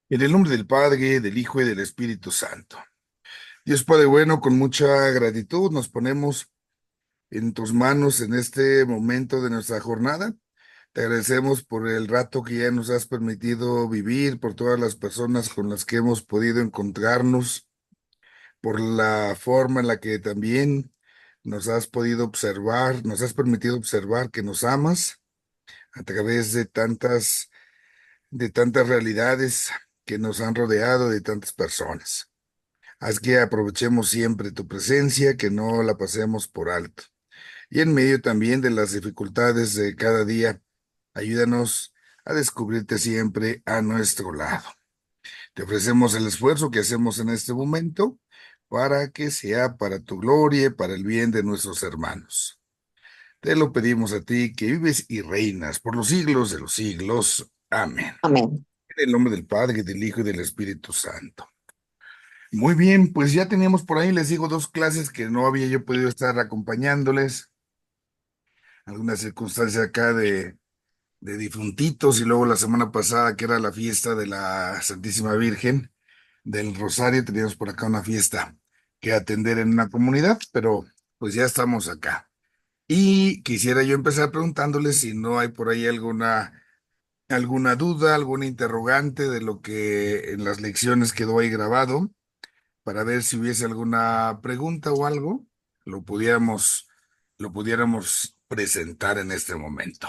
En el nombre del Padre, del Hijo y del Espíritu Santo. Dios Padre bueno, con mucha gratitud nos ponemos en tus manos en este momento de nuestra jornada. Te agradecemos por el rato que ya nos has permitido vivir, por todas las personas con las que hemos podido encontrarnos, por la forma en la que también nos has podido observar, nos has permitido observar que nos amas a través de tantas realidades que nos han rodeado, de tantas personas. Haz que aprovechemos siempre tu presencia, que no la pasemos por alto. Y en medio también de las dificultades de cada día, ayúdanos a descubrirte siempre a nuestro lado. Te ofrecemos el esfuerzo que hacemos en este momento para que sea para tu gloria y para el bien de nuestros hermanos. Te lo pedimos a ti que vives y reinas por los siglos de los siglos. Amén. Amén. En el nombre del Padre, del Hijo y del Espíritu Santo. Muy bien, pues ya teníamos por ahí, les digo, dos clases que no había yo podido estar acompañándoles, alguna circunstancia acá de difuntitos y luego la semana pasada que era la fiesta de la Santísima Virgen del Rosario, teníamos por acá una fiesta que atender en una comunidad, pero pues ya estamos acá. Y quisiera yo empezar preguntándoles si no hay por ahí alguna duda, alguna interrogante de lo que en las lecciones quedó ahí grabado para ver si hubiese alguna pregunta o algo, lo pudiéramos, lo pudiéramos presentar en este momento.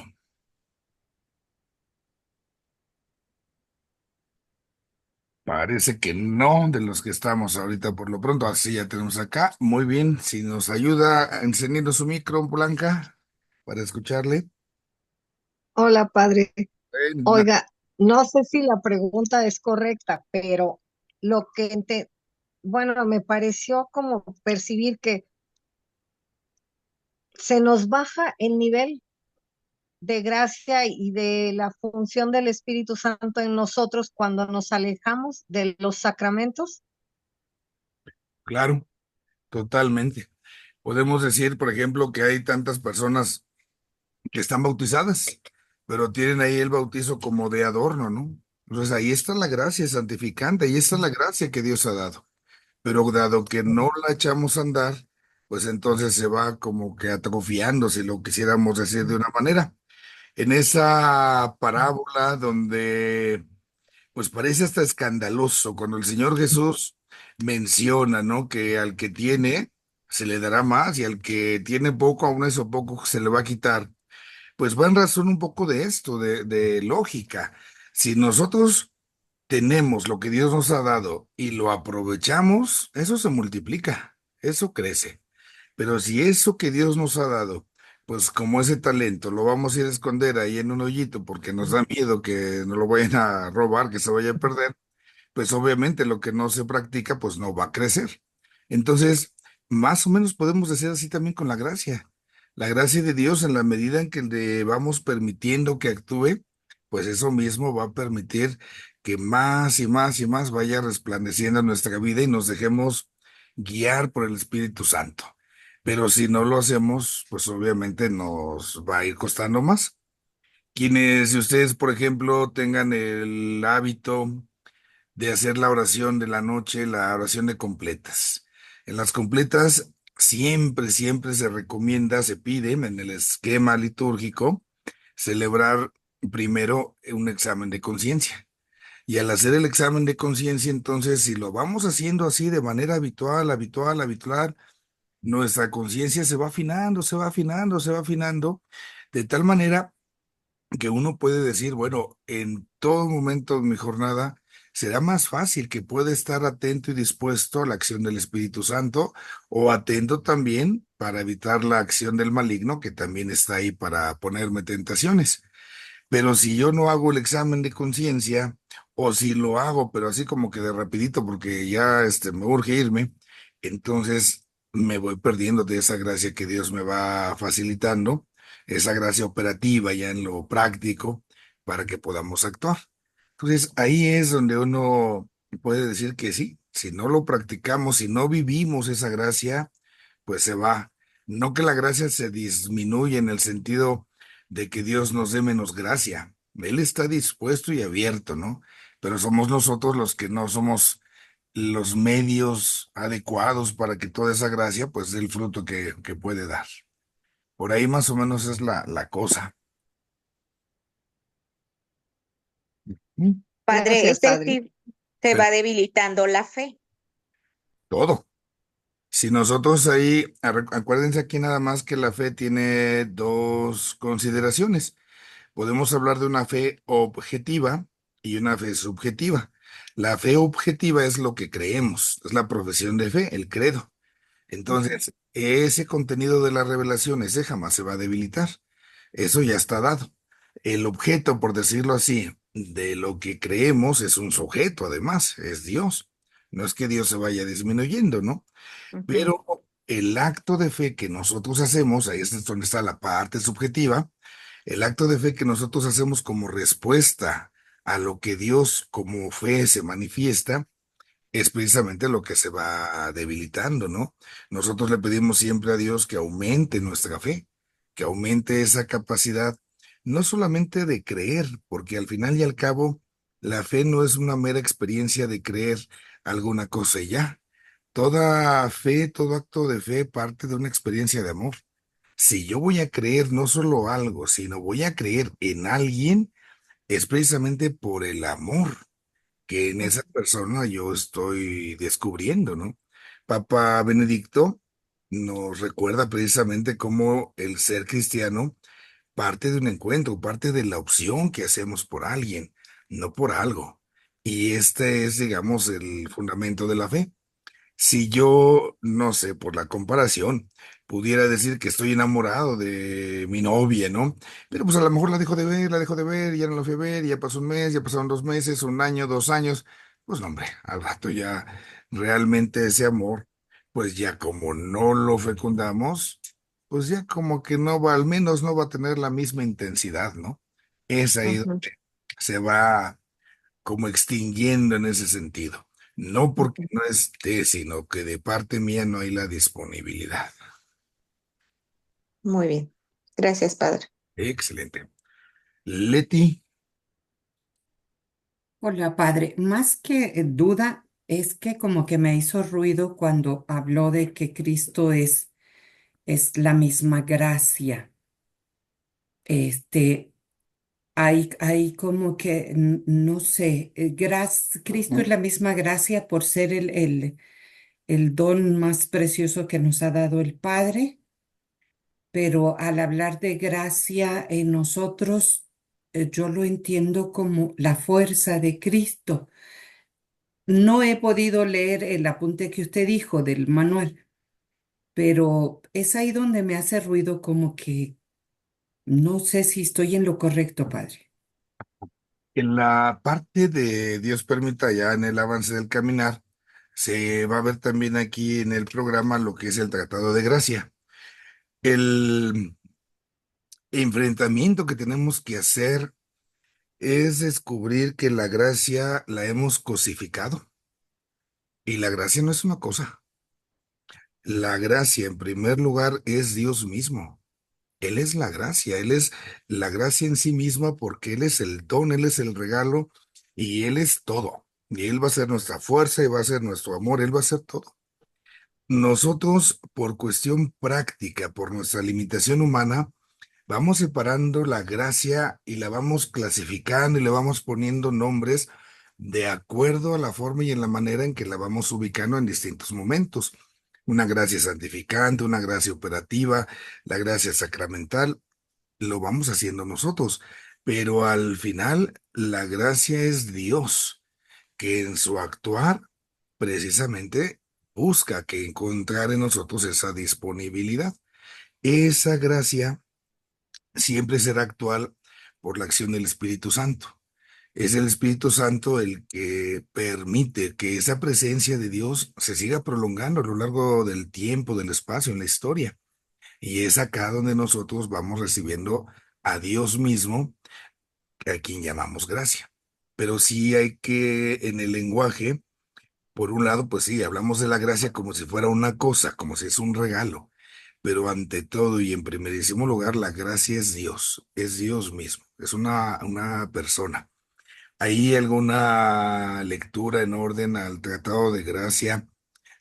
Parece que no, de los que estamos ahorita por lo pronto, así ya tenemos acá. Muy bien, si nos ayuda encendiendo su micro, Blanca, para escucharle. Hola, padre. Eh, Oiga, no sé si la pregunta es correcta, pero lo que bueno, me pareció como percibir que se nos baja el nivel de gracia y de la función del Espíritu Santo en nosotros cuando nos alejamos de los sacramentos. claro, totalmente. Podemos decir, por ejemplo, que hay tantas personas que están bautizadas, pero tienen ahí el bautizo como de adorno, ¿no? Entonces ahí está la gracia santificante, ahí está la gracia que Dios ha dado. Pero dado que no la echamos a andar, pues entonces se va como que atrofiando, si lo quisiéramos decir de una manera. En esa parábola donde, pues parece hasta escandaloso, cuando el Señor Jesús menciona, ¿no? Que al que tiene se le dará más y al que tiene poco, aún eso poco se le va a quitar. Pues va en razón un poco de esto, de lógica. Si nosotros tenemos lo que Dios nos ha dado y lo aprovechamos, eso se multiplica, eso crece. Pero si eso que Dios nos ha dado, pues como ese talento, lo vamos a ir a esconder ahí en un hoyito porque nos da miedo que nos lo vayan a robar, que se vaya a perder, pues obviamente lo que no se practica, pues no va a crecer. Entonces, más o menos podemos decir así también con la gracia. La gracia de Dios, en la medida en que le vamos permitiendo que actúe, pues eso mismo va a permitir que más y más y más vaya resplandeciendo en nuestra vida y nos dejemos guiar por el Espíritu Santo. Pero si no lo hacemos, pues obviamente nos va a ir costando más. Quienes, si ustedes, por ejemplo, tengan el hábito de hacer la oración de la noche, la oración de completas. En las completas siempre se recomienda, se pide en el esquema litúrgico, celebrar primero un examen de conciencia. Y al hacer el examen de conciencia, entonces, si lo vamos haciendo así de manera habitual, nuestra conciencia se va afinando, se va afinando, se va afinando, de tal manera que uno puede decir, bueno, en todo momento de mi jornada será más fácil que pueda estar atento y dispuesto a la acción del Espíritu Santo o atento también para evitar la acción del maligno que también está ahí para ponerme tentaciones. Pero si yo no hago el examen de conciencia o si lo hago, pero así como que de rapidito porque ya me urge irme, entonces me voy perdiendo de esa gracia que Dios me va facilitando, esa gracia operativa ya en lo práctico para que podamos actuar. Entonces ahí es donde uno puede decir que sí, si no lo practicamos, si no vivimos esa gracia, pues se va. No que la gracia se disminuya en el sentido de que Dios nos dé menos gracia, Él está dispuesto y abierto, ¿no? Pero somos nosotros los que no somos los medios adecuados para que toda esa gracia, pues, dé el fruto que puede dar. Por ahí más o menos es la cosa. Mm. Padre, Gracias, es Padre. decir, se Pero va debilitando la fe. todo. Si nosotros ahí, acuérdense aquí nada más que la fe tiene dos consideraciones. Podemos hablar de una fe objetiva y una fe subjetiva. La fe objetiva es lo que creemos, es la profesión de fe, el credo. Ujú, Entonces, ese contenido de la revelación, ese jamás se va a debilitar. Eso ya está dado. El objeto, por decirlo así, de lo que creemos es un sujeto, además, es Dios. No es que Dios se vaya disminuyendo, ¿no? Ujú, Pero el acto de fe que nosotros hacemos, ahí es donde está la parte subjetiva, el acto de fe que nosotros hacemos como respuesta a lo que Dios como fe se manifiesta, es precisamente lo que se va debilitando, ¿no? Nosotros le pedimos siempre a Dios que aumente nuestra fe, que aumente esa capacidad, no solamente de creer, porque al final y al cabo, la fe no es una mera experiencia de creer alguna cosa y ya. Toda fe, todo acto de fe parte de una experiencia de amor. Si yo voy a creer no solo algo, sino voy a creer en alguien, es precisamente por el amor que en esa ujú, persona yo estoy descubriendo, ¿no? Papa Benedicto nos recuerda precisamente cómo el ser cristiano parte de un encuentro, parte de la opción que hacemos por alguien, no por algo. Y este es, digamos, el fundamento de la fe. Si yo, no sé, por la comparación, pudiera decir que estoy enamorado de mi novia, ¿no? Pero pues a lo mejor la dejo de ver, ya no la fui a ver, ya pasó un mes, ya pasaron 2 meses, un año, 2 años. Pues no, hombre, al rato ya realmente ese amor, pues ya como no lo fecundamos, pues ya como que no va, al menos no va a tener la misma intensidad, ¿no? Es ahí ujú, donde se va como extinguiendo en ese sentido. No porque ujú. no esté, sino que de parte mía no hay la disponibilidad. muy bien. Gracias, Padre. Excelente. Leti, Hola, padre. Más que duda, es que como que me hizo ruido cuando habló de que Cristo es la misma gracia. Este, hay como que, no sé, Cristo es la misma gracia por ser el don más precioso que nos ha dado el Padre, pero al hablar de gracia en nosotros, yo lo entiendo como la fuerza de Cristo. No he podido leer el apunte que usted dijo del manual, pero es ahí donde me hace ruido como que no sé si estoy en lo correcto, padre. en la parte de Dios permita ya en el avance del caminar, se va a ver también aquí en el programa lo que es el Tratado de Gracia. El enfrentamiento que tenemos que hacer es descubrir que la gracia la hemos cosificado y la gracia no es una cosa. La gracia, en primer lugar, es Dios mismo. Él es la gracia, Él es la gracia en sí misma porque Él es el don, Él es el regalo y Él es todo. Y Él va a ser nuestra fuerza y va a ser nuestro amor, Él va a ser todo. Nosotros, por cuestión práctica, por nuestra limitación humana, vamos separando la gracia y la vamos clasificando y le vamos poniendo nombres de acuerdo a la forma y en la manera en que la vamos ubicando en distintos momentos. Una gracia santificante, una gracia operativa, la gracia sacramental, lo vamos haciendo nosotros. Pero al final, la gracia es Dios, que en su actuar precisamente busca que encontrar en nosotros esa disponibilidad. Esa gracia siempre será actual por la acción del Espíritu Santo. Es el Espíritu Santo el que permite que esa presencia de Dios se siga prolongando a lo largo del tiempo, del espacio, en la historia. Y es acá donde nosotros vamos recibiendo a Dios mismo, a quien llamamos gracia. Pero sí hay que, en el lenguaje, por un lado, pues sí, hablamos de la gracia como si fuera una cosa, como si es un regalo. pero ante todo y en primerísimo lugar, la gracia es Dios mismo, es una persona. ¿Hay alguna lectura en orden al Tratado de Gracia?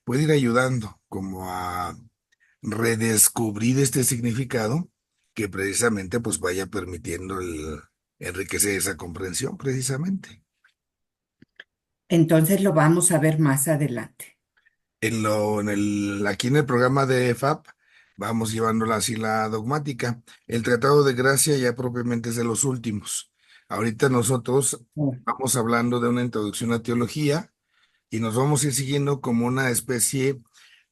Puede ir ayudando como a redescubrir este significado que precisamente pues vaya permitiendo enriquecer esa comprensión precisamente. Entonces lo vamos a ver más adelante. Aquí en el programa de FAP vamos llevándola así la dogmática. El Tratado de Gracia ya propiamente es de los últimos. Ahorita nosotros Oh. vamos hablando de una introducción a teología y nos vamos a ir siguiendo como una especie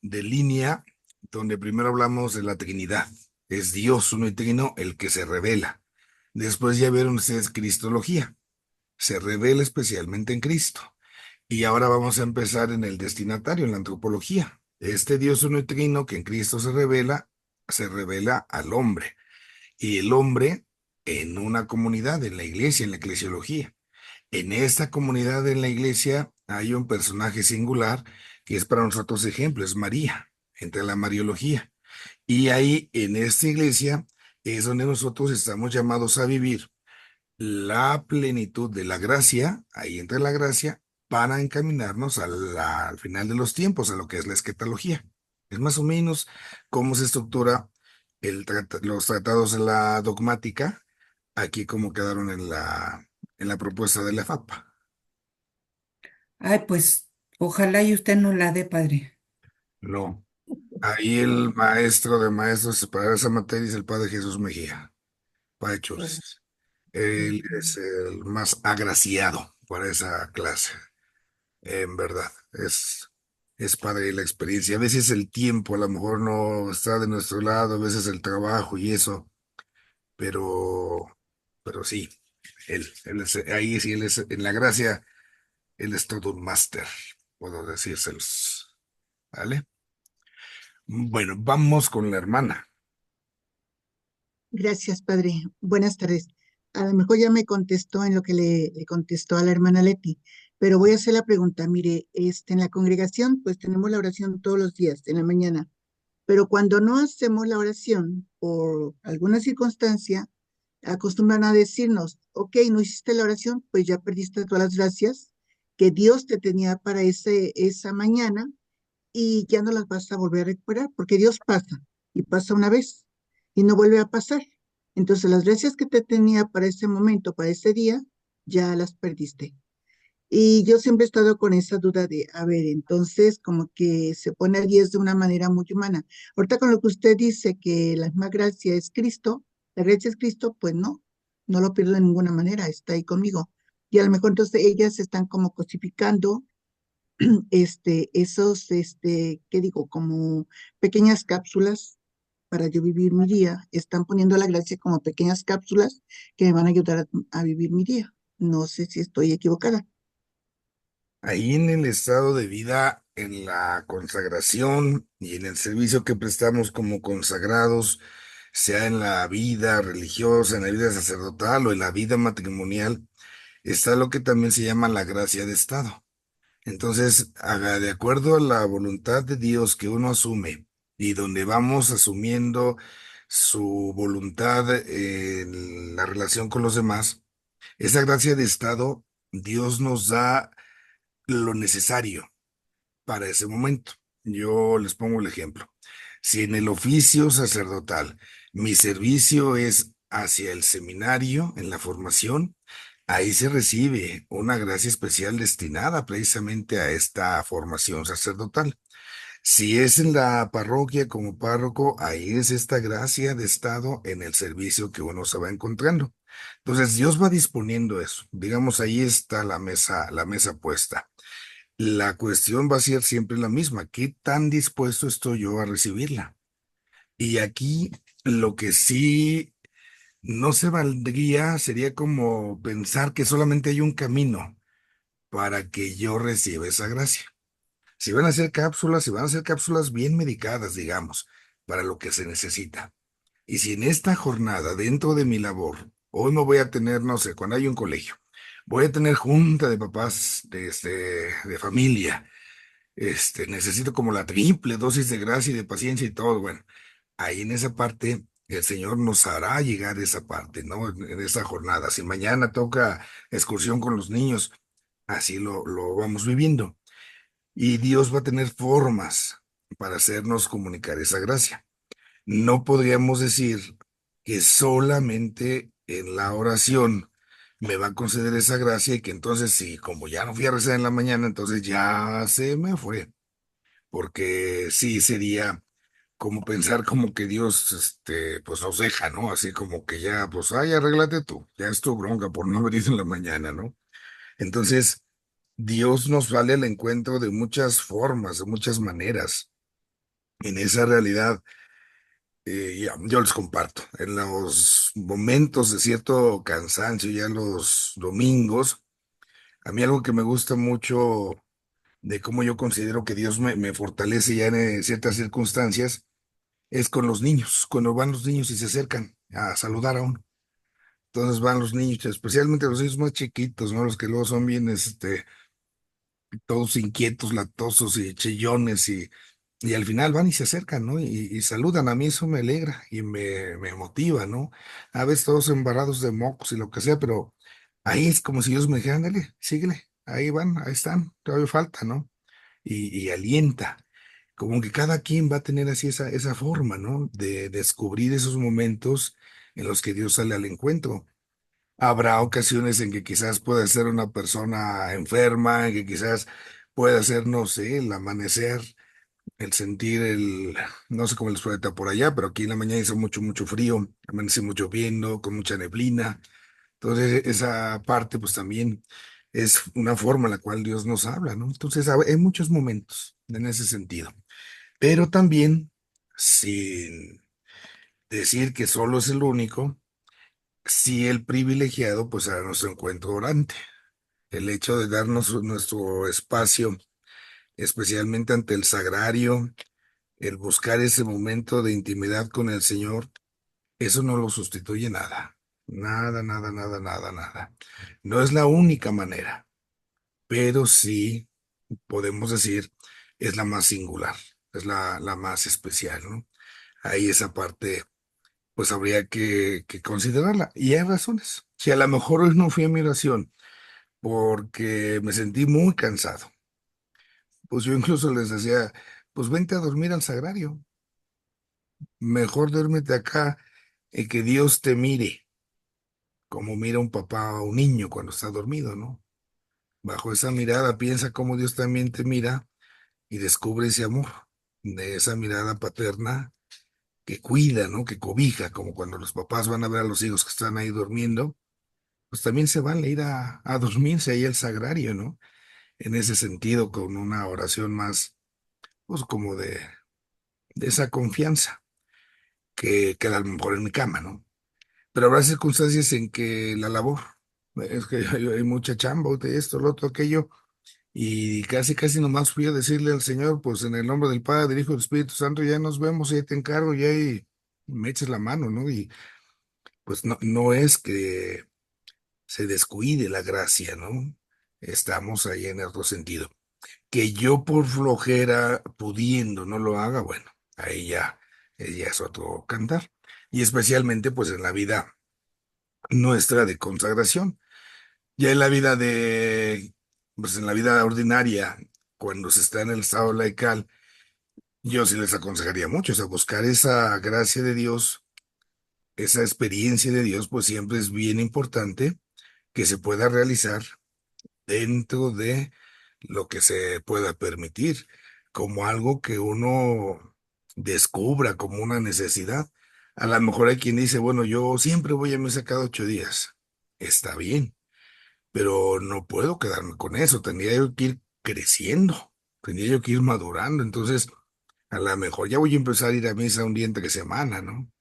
de línea donde primero hablamos de la Trinidad. Es Dios uno y trino el que se revela. Después ya vieron ustedes Cristología. Se revela especialmente en Cristo. Y ahora vamos a empezar en el destinatario, en la antropología. Este Dios uno y trino que en Cristo se revela al hombre. Y el hombre en una comunidad, en la iglesia, en la eclesiología. En esta comunidad, en la iglesia, hay un personaje singular que es para nosotros ejemplo, es María, entre la Mariología. Y ahí, en esta iglesia, es donde nosotros estamos llamados a vivir la plenitud de la gracia, ahí entra la gracia, para encaminarnos al final de los tiempos, a lo que es la escatología. Es más o menos cómo se estructura los tratados de la dogmática, aquí como quedaron en la propuesta de la FAPA. Ay, pues ojalá y usted no la dé, padre. No, ahí el maestro de maestros para esa materia es el padre Jesús Mejía, padre Chursis. Él es el más agraciado para esa clase. En verdad, es padre la experiencia. A veces el tiempo a lo mejor no está de nuestro lado, a veces el trabajo y eso, pero sí, ahí sí, él es, en la gracia, él es todo un máster, puedo decírselos, ¿vale? Bueno, vamos con la hermana. Gracias, padre. Buenas tardes. A lo mejor ya me contestó en lo que le contestó a la hermana Leti, pero voy a hacer la pregunta. Mire, en la congregación, pues tenemos la oración todos los días, en la mañana, pero cuando no hacemos la oración por alguna circunstancia, acostumbran a decirnos, ok, no hiciste la oración, pues ya perdiste todas las gracias que Dios te tenía para esa mañana y ya no las vas a volver a recuperar, porque Dios pasa y pasa una vez y no vuelve a pasar. Entonces las gracias que te tenía para ese momento, para ese día, ya las perdiste. Y yo siempre he estado con esa duda de, a ver, entonces como que se pone a 10 de una manera muy humana. Ahorita con lo que usted dice que la misma gracia es Cristo, la gracia es Cristo, pues no, no lo pierdo de ninguna manera, está ahí conmigo. Y a lo mejor entonces ellas están como cosificando ¿qué digo? Como pequeñas cápsulas para yo vivir mi día. Están poniendo la gracia como pequeñas cápsulas que me van a ayudar a vivir mi día. No sé si estoy equivocada. Ahí en el estado de vida, en la consagración y en el servicio que prestamos como consagrados, sea en la vida religiosa, en la vida sacerdotal o en la vida matrimonial, está lo que también se llama la gracia de estado. Entonces, de acuerdo a la voluntad de Dios que uno asume y donde vamos asumiendo su voluntad en la relación con los demás, esa gracia de estado, Dios nos da lo necesario para ese momento. Yo les pongo el ejemplo. Si en el oficio sacerdotal mi servicio es hacia el seminario, en la formación, ahí se recibe una gracia especial destinada precisamente a esta formación sacerdotal. Si es en la parroquia como párroco, ahí es esta gracia de estado en el servicio que uno se va encontrando. Entonces, Dios va disponiendo eso. Digamos, ahí está la mesa puesta. La cuestión va a ser siempre la misma. ¿Qué tan dispuesto estoy yo a recibirla? Y aquí lo que sí no se valdría sería como pensar que solamente hay un camino para que yo reciba esa gracia. Si van a hacer cápsulas, si van a hacer cápsulas bien medicadas, digamos, para lo que se necesita. Y si en esta jornada, dentro de mi labor, hoy me voy a tener, no sé, cuando hay un colegio, voy a tener junta de papás de familia, necesito como la triple dosis de gracia y de paciencia y todo, bueno, ahí en esa parte, el Señor nos hará llegar a esa parte, ¿no? En esa jornada. Si mañana toca excursión con los niños, así lo vamos viviendo. Y Dios va a tener formas para hacernos comunicar esa gracia. No podríamos decir que solamente en la oración me va a conceder esa gracia y que entonces sí, como ya no fui a rezar en la mañana, entonces ya se me fue, porque sí sería como pensar como que Dios, pues nos deja, ¿no? Así como que ya, pues, ay, arréglate tú, ya es tu bronca por no haber ido en la mañana, ¿no? Entonces, Dios nos sale al encuentro de muchas formas, de muchas maneras. En esa realidad, yo les comparto, en los momentos de cierto cansancio, ya los domingos, a mí algo que me gusta mucho de cómo yo considero que Dios me fortalece ya en ciertas circunstancias, es con los niños, cuando van los niños y se acercan a saludar a uno. Entonces van los niños, especialmente los niños más chiquitos, ¿no? Los que luego son bien, todos inquietos, latosos y chillones y al final van y se acercan, ¿no? Y saludan. A mí eso me alegra y me motiva, ¿no? A veces todos embarrados de mocos y lo que sea, pero ahí es como si Dios me dijera, ándale, síguele, ahí van, ahí están, todavía falta, ¿no? Y alienta. Como que cada quien va a tener así esa forma, ¿no? De descubrir esos momentos en los que Dios sale al encuentro. Habrá ocasiones en que quizás pueda ser una persona enferma, en que quizás pueda ser, no sé, el amanecer, el sentir no sé cómo les puede estar por allá, pero aquí en la mañana hizo mucho, mucho frío, amanece mucho viento, con mucha neblina. Entonces, esa parte, pues también es una forma en la cual Dios nos habla, ¿no? Entonces, hay muchos momentos en ese sentido, pero también, sin decir que solo es el único, sí el privilegiado, pues a nuestro encuentro orante. El hecho de darnos nuestro espacio, especialmente ante el sagrario, el buscar ese momento de intimidad con el Señor, eso no lo sustituye nada. Nada, nada, nada, nada, nada. No es la única manera, pero sí podemos decir es la más singular, es la más especial, ¿no? Ahí esa parte, pues habría que considerarla. Y hay razones. Si a lo mejor hoy no fui a mi oración porque me sentí muy cansado, pues yo incluso les decía, pues vente a dormir al sagrario. Mejor duérmete acá y que Dios te mire, como mira un papá a un niño cuando está dormido, ¿no? Bajo esa mirada piensa cómo Dios también te mira y descubre ese amor de esa mirada paterna que cuida, ¿no? Que cobija, como cuando los papás van a ver a los hijos que están ahí durmiendo, pues también se van a ir a dormirse ahí al sagrario, ¿no? En ese sentido, con una oración más, pues como de esa confianza que a lo mejor en mi cama, ¿no? Pero habrá circunstancias en que la labor, es que hay mucha chamba, de esto, lo otro, aquello, y casi, casi nomás fui a decirle al Señor, pues en el nombre del Padre, del Hijo y del Espíritu Santo, ya nos vemos, ya te encargo, ya y me eches la mano, ¿no? Y pues no es que se descuide la gracia, ¿no? Estamos ahí en otro sentido. Que yo por flojera, pudiendo, no lo haga, bueno, ahí ya es otro cantar. Y especialmente, pues en la vida nuestra de consagración. Ya en la vida pues en la vida ordinaria, cuando se está en el estado laical, yo sí les aconsejaría mucho, o sea, buscar esa gracia de Dios, esa experiencia de Dios, pues siempre es bien importante que se pueda realizar dentro de lo que se pueda permitir, como algo que uno descubra como una necesidad. A lo mejor hay quien dice, bueno, yo siempre voy a misa cada 8 días. Está bien, pero no puedo quedarme con eso. Tendría yo que ir creciendo, tendría yo que ir madurando. Entonces, a lo mejor ya voy a empezar a ir a misa un día entre semana, ¿no?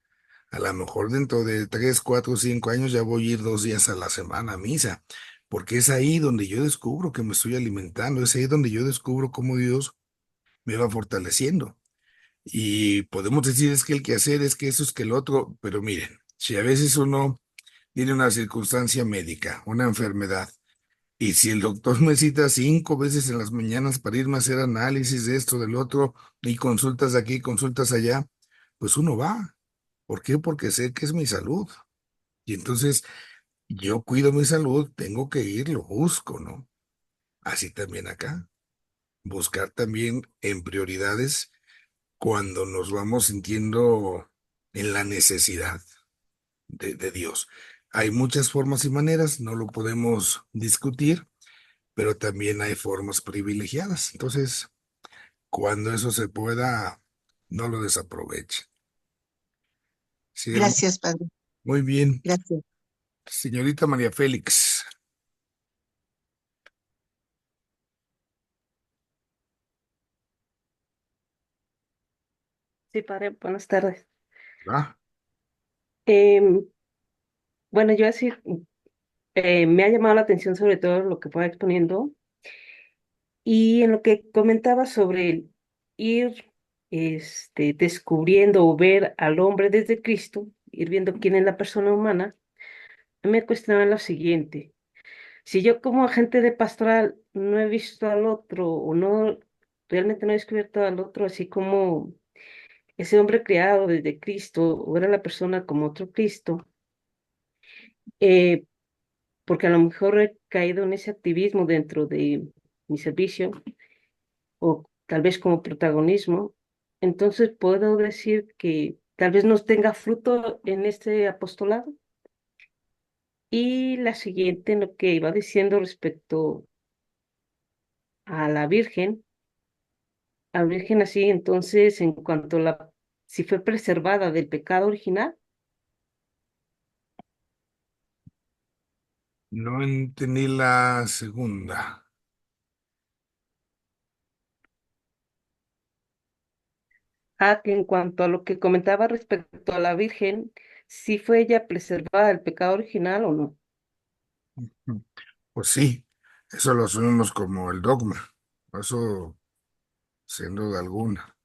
A lo mejor dentro de 3, 4, 5 años ya voy a ir 2 días a la semana a misa, porque es ahí donde yo descubro que me estoy alimentando, es ahí donde yo descubro cómo Dios me va fortaleciendo. Y podemos decir es que el quehacer es que eso es que el otro, pero miren, si a veces uno tiene una circunstancia médica, una enfermedad, y si el doctor me cita 5 veces en las mañanas para irme a hacer análisis de esto, del otro, y consultas de aquí, consultas allá, pues uno va. ¿Por qué? Porque sé que es mi salud. Y entonces yo cuido mi salud, tengo que ir, lo busco, ¿no? Así también acá. Buscar también en prioridades cuando nos vamos sintiendo en la necesidad de Dios. Hay muchas formas y maneras, no lo podemos discutir, pero también hay formas privilegiadas. Entonces, cuando eso se pueda, no lo desaproveche. Sí, hermano. Gracias, Padre. Muy bien. Gracias. Señorita María Félix. Sí, padre, buenas tardes. Ah, Em, bueno, yo así me ha llamado la atención sobre todo lo que fue exponiendo y en lo que comentaba sobre el ir descubriendo o ver al hombre desde Cristo, ir viendo quién es la persona humana, me cuestionaba lo siguiente. Si yo como agente de pastoral no he visto al otro o no, realmente no he descubierto al otro así como ese hombre creado desde Cristo o era la persona como otro Cristo, eh, porque a lo mejor he caído en ese activismo dentro de mi servicio o tal vez como protagonismo, entonces puedo decir que tal vez no tenga fruto en este apostolado. Y la siguiente, lo que iba diciendo respecto a la Virgen así, entonces en cuanto a si fue preservada del pecado original. no entendí la segunda. Que en cuanto a lo que comentaba respecto a la Virgen, si fue ella preservada del pecado original o no. Pues sí, eso lo asumimos como el dogma. Eso, sin duda alguna.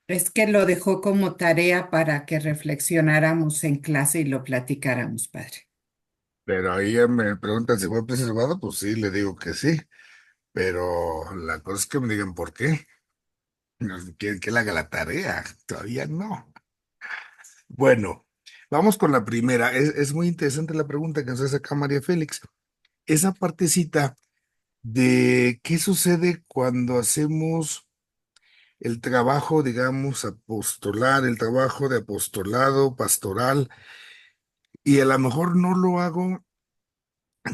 Es que lo dejó como tarea para que reflexionáramos en clase y lo platicáramos, padre. Pero ahí ya me preguntan si fue preservado, pues sí, le digo que sí. Pero la cosa es que me digan por qué. ¿Quieren que le haga la tarea? Todavía no. Bueno, vamos con la primera. Es muy interesante la pregunta que nos hace acá María Félix. Esa partecita de qué sucede cuando hacemos el trabajo, digamos, apostolar, el trabajo de apostolado, pastoral, y a lo mejor no lo hago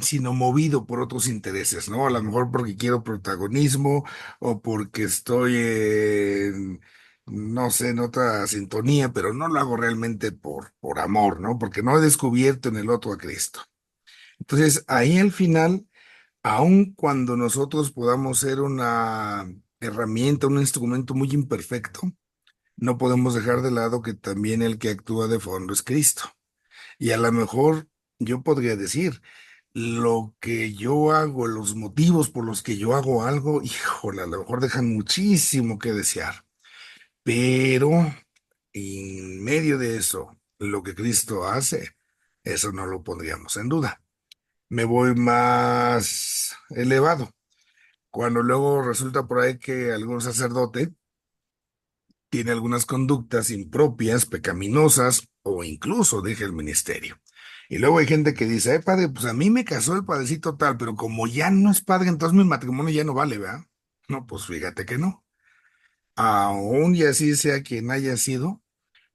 sino movido por otros intereses, ¿no? A lo mejor porque quiero protagonismo o porque estoy en, no sé, en otra sintonía, pero no lo hago realmente por amor, ¿no? Porque no he descubierto en el otro a Cristo. Entonces, ahí al final, aun cuando nosotros podamos ser una herramienta, un instrumento muy imperfecto, no podemos dejar de lado que también el que actúa de fondo es Cristo. Y a lo mejor yo podría decir, lo que yo hago, los motivos por los que yo hago algo, híjole, a lo mejor dejan muchísimo que desear. Pero en medio de eso, lo que Cristo hace, eso no lo pondríamos en duda. Me voy más elevado. Cuando luego resulta por ahí que algún sacerdote tiene algunas conductas impropias, pecaminosas o incluso deja el ministerio. Y luego hay gente que dice, padre, pues a mí me casó el padrecito tal, pero como ya no es padre, entonces mi matrimonio ya no vale, ¿verdad? No, pues fíjate que no. Aún y así sea quien haya sido,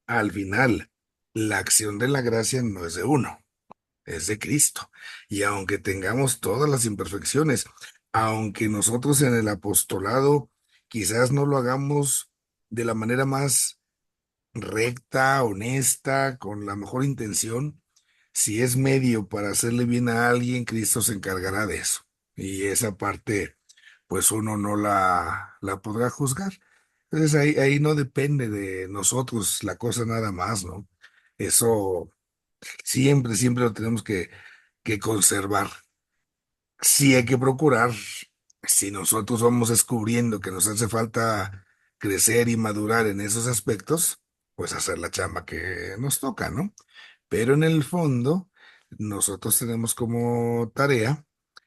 al final, la acción de la gracia no es de uno, es de Cristo. Y aunque tengamos todas las imperfecciones, aunque nosotros en el apostolado quizás no lo hagamos de la manera más recta, honesta, con la mejor intención, si es medio para hacerle bien a alguien, Cristo se encargará de eso. Y esa parte, pues uno no la podrá juzgar. Entonces ahí no depende de nosotros la cosa nada más, ¿no? Eso siempre, siempre lo tenemos que conservar. Sí hay que procurar, si nosotros vamos descubriendo que nos hace falta crecer y madurar en esos aspectos, pues hacer la chamba que nos toca, ¿no? Pero en el fondo, nosotros tenemos como tarea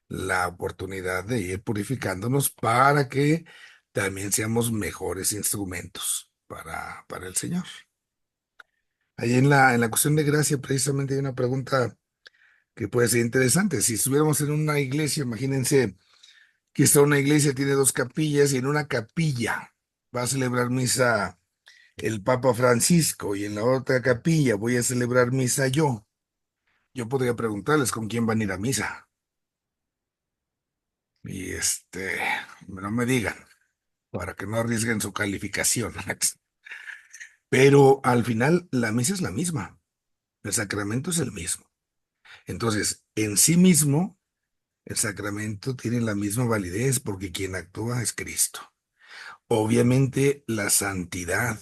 la oportunidad de ir purificándonos para que también seamos mejores instrumentos para el Señor. Ahí en la cuestión de gracia, precisamente hay una pregunta que puede ser interesante. Si estuviéramos en una iglesia, imagínense que está una iglesia, tiene dos capillas y en una capilla va a celebrar misa el Papa Francisco y en la otra capilla voy a celebrar misa yo. Yo podría preguntarles con quién van a ir a misa. Y no me digan, para que no arriesguen su calificación. Pero al final la misa es la misma, el sacramento es el mismo. Entonces, en sí mismo, el sacramento tiene la misma validez porque quien actúa es Cristo. Obviamente, la santidad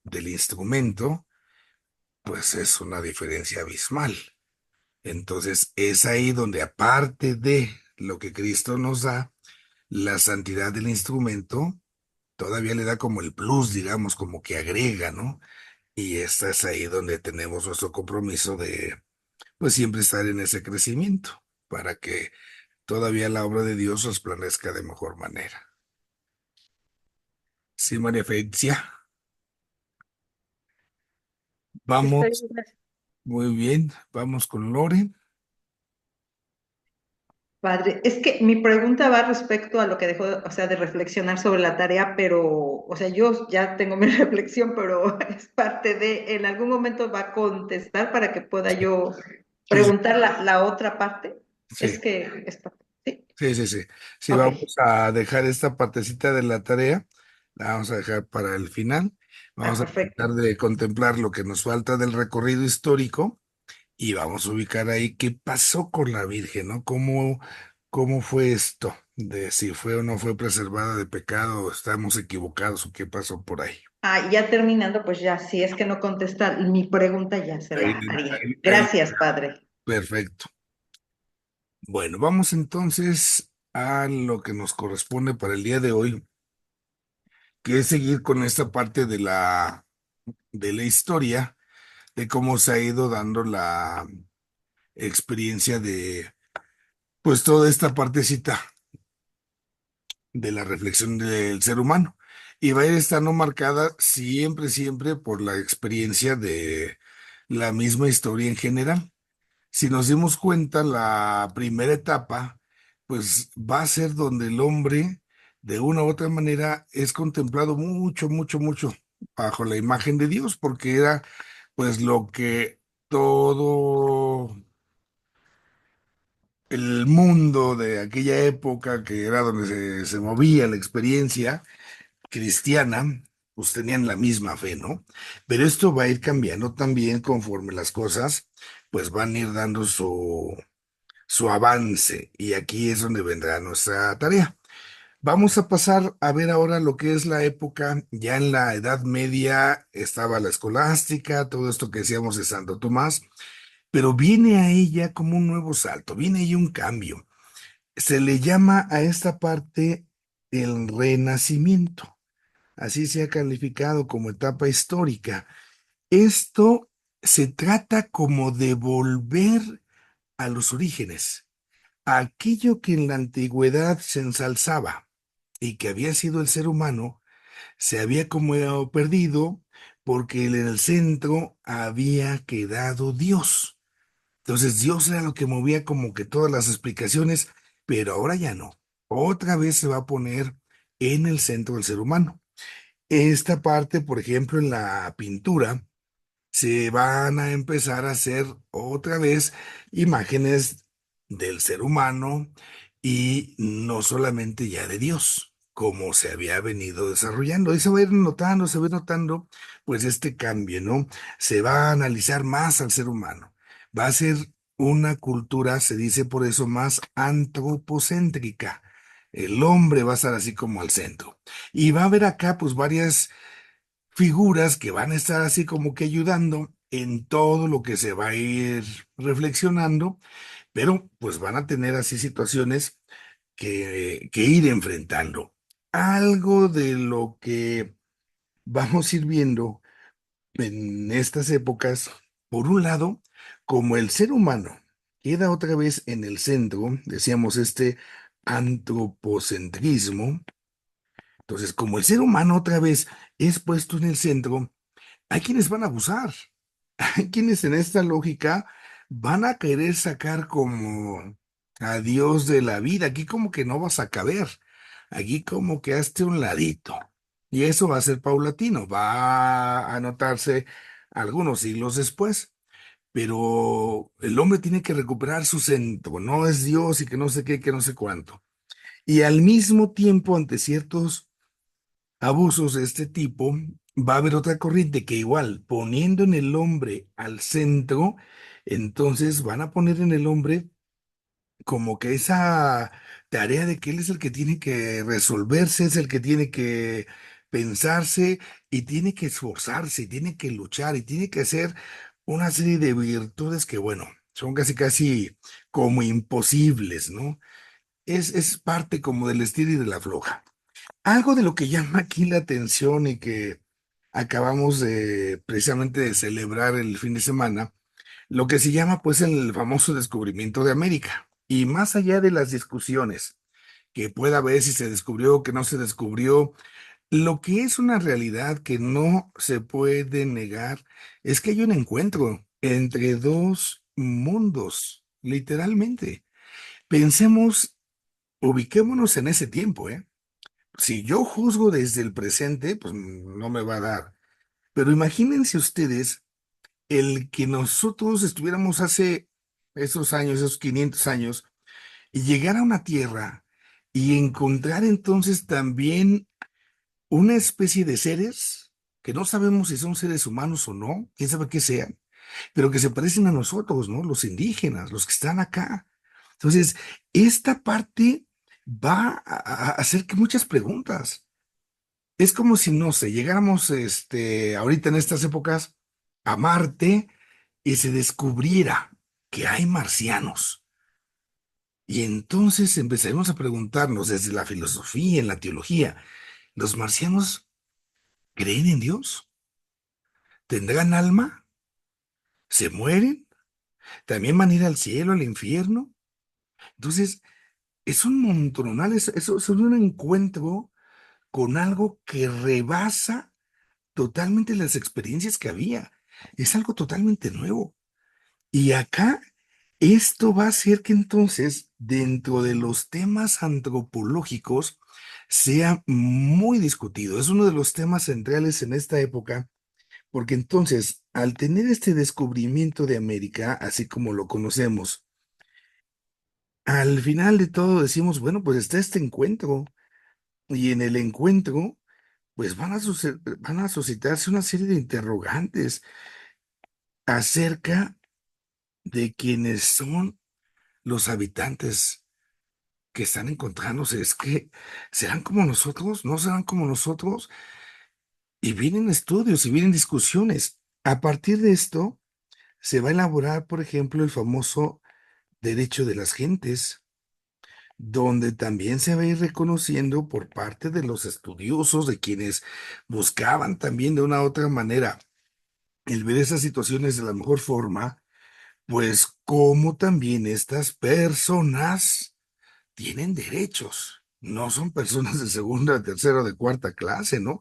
del instrumento, pues es una diferencia abismal. Entonces, es ahí donde aparte de lo que Cristo nos da, la santidad del instrumento todavía le da como el plus, digamos, como que agrega, ¿no? Y esta es ahí donde tenemos nuestro compromiso de, pues siempre estar en ese crecimiento para que todavía la obra de Dios resplandezca de mejor manera. Sí, María Fencia, Está vamos, bien, gracias. muy bien, vamos con Lore. Padre, es que mi pregunta va respecto a lo que dejó, o sea, de reflexionar sobre la tarea, pero, o sea, yo ya tengo mi reflexión, pero es parte de, en algún momento va a contestar para que pueda yo Sí, sí, preguntar la otra parte. Es sí, que es parte, sí, sí, sí, sí. Sí, ok. vamos a dejar esta partecita de la tarea, la vamos a dejar para el final. Ah, Vamos a perfecto. tratar de contemplar lo que nos falta del recorrido histórico y vamos a ubicar ahí qué pasó con la Virgen, ¿no? ¿Cómo fue esto? De si fue o no fue preservada de pecado, o estamos equivocados o qué pasó por ahí. Ah, y ya terminando, pues ya, si es que no contesta mi pregunta, ya se Ahí, la haría. ahí, Gracias, Padre. perfecto. Bueno, vamos entonces a lo que nos corresponde para el día de hoy, que es seguir con esta parte de la historia, de cómo se ha ido dando la experiencia de, pues, toda esta partecita de la reflexión del ser humano. Y va a ir estando marcada siempre, siempre por la experiencia de la misma historia en general. Si nos dimos cuenta, la primera etapa, pues va a ser donde el hombre, de una u otra manera, es contemplado mucho, mucho, mucho bajo la imagen de Dios, porque era pues lo que todo el mundo de aquella época, que era donde se movía la experiencia cristiana, pues tenían la misma fe, ¿no? Pero esto va a ir cambiando también conforme las cosas, pues van a ir dando su avance, y aquí es donde vendrá nuestra tarea. Vamos a pasar a ver ahora lo que es la época, ya en la Edad Media estaba la escolástica, todo esto que decíamos de Santo Tomás, pero viene a ella como un nuevo salto, viene ahí un cambio. Se le llama a esta parte el Renacimiento, así se ha calificado como etapa histórica. Esto se trata como de volver a los orígenes, aquello que en la antigüedad se ensalzaba y que había sido el ser humano, se había como perdido porque en el centro había quedado Dios. Entonces Dios era lo que movía como que todas las explicaciones, pero ahora ya no. Otra vez se va a poner en el centro del ser humano. Esta parte, por ejemplo, en la pintura, se van a empezar a hacer otra vez imágenes del ser humano y no solamente ya de Dios, como se había venido desarrollando. Y se va a ir notando, se va a ir notando, pues este cambio, ¿no? Se va a analizar más al ser humano. Va a ser una cultura, se dice por eso, más antropocéntrica. El hombre va a estar así como al centro. Y va a haber acá, pues, varias figuras que van a estar así como que ayudando en todo lo que se va a ir reflexionando, pero pues van a tener así situaciones que ir enfrentando. Algo de lo que vamos a ir viendo en estas épocas, por un lado, como el ser humano queda otra vez en el centro, decíamos antropocentrismo, entonces como el ser humano otra vez es puesto en el centro, hay quienes van a abusar. hay quienes en esta lógica van a querer sacar como a Dios de la vida. Aquí como que no vas a caber. Aquí como que hazte un ladito. Y eso va a ser paulatino, va a notarse algunos siglos después. Pero el hombre tiene que recuperar su centro, no es Dios y que no sé qué, que no sé cuánto. Y al mismo tiempo, ante ciertos abusos de este tipo, va a haber otra corriente que igual, poniendo en el hombre al centro, entonces van a poner en el hombre como que esa tarea de que él es el que tiene que resolverse, es el que tiene que pensarse y tiene que esforzarse, y tiene que luchar y tiene que hacer una serie de virtudes que, bueno, son casi casi como imposibles, ¿no? Es parte como del estilo y de la floja. Algo de lo que llama aquí la atención y que acabamos de precisamente de celebrar el fin de semana, lo que se llama pues el famoso descubrimiento de América. Y más allá de las discusiones que pueda haber si se descubrió o que no se descubrió, lo que es una realidad que no se puede negar es que hay un encuentro entre dos mundos, literalmente. Pensemos, ubiquémonos en ese tiempo, ¿eh? Si yo juzgo desde el presente, pues no me va a dar. Pero imagínense ustedes el que nosotros estuviéramos hace esos años, esos 500 años, y llegar a una tierra y encontrar entonces también una especie de seres que no sabemos si son seres humanos o no, quién sabe qué sean, pero que se parecen a nosotros, ¿no? Los indígenas, los que están acá. Entonces, esta parte va a hacer que muchas preguntas. Es como si, no sé, llegáramos ahorita en estas épocas a Marte y se descubriera que hay marcianos. Y entonces empezaremos a preguntarnos desde la filosofía, en la teología, ¿los marcianos creen en Dios? ¿Tendrán alma? ¿Se mueren? ¿También van a ir al cielo, al infierno? Entonces, es un montonal, eso es un encuentro con algo que rebasa totalmente las experiencias que había. Es algo totalmente nuevo. Y acá, esto va a hacer que entonces, dentro de los temas antropológicos, sea muy discutido. Es uno de los temas centrales en esta época, porque entonces, al tener este descubrimiento de América, así como lo conocemos, al final de todo decimos, bueno, pues está este encuentro, y en el encuentro, pues van a suscitarse una serie de interrogantes acerca de quiénes son los habitantes que están encontrándose. Es que serán como nosotros, no serán como nosotros. Y vienen estudios y vienen discusiones. A partir de esto, se va a elaborar, por ejemplo, el famoso derecho de las gentes, donde también se va a ir reconociendo por parte de los estudiosos, de quienes buscaban también de una u otra manera el ver esas situaciones de la mejor forma, pues como también estas personas tienen derechos, no son personas de segunda, tercera o de cuarta clase, ¿no?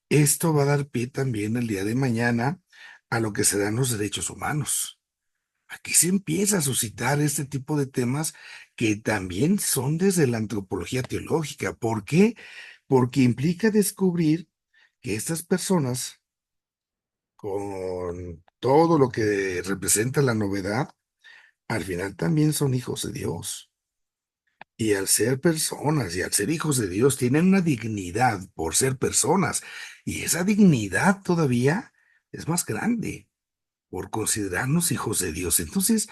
Esto va a dar pie también el día de mañana a lo que serán los derechos humanos. Aquí se empieza a suscitar este tipo de temas que también son desde la antropología teológica. ¿Por qué? Porque implica descubrir que estas personas, con todo lo que representa la novedad, al final también son hijos de Dios. Y al ser personas y al ser hijos de Dios, tienen una dignidad por ser personas. Y esa dignidad todavía es más grande por considerarnos hijos de Dios. Entonces,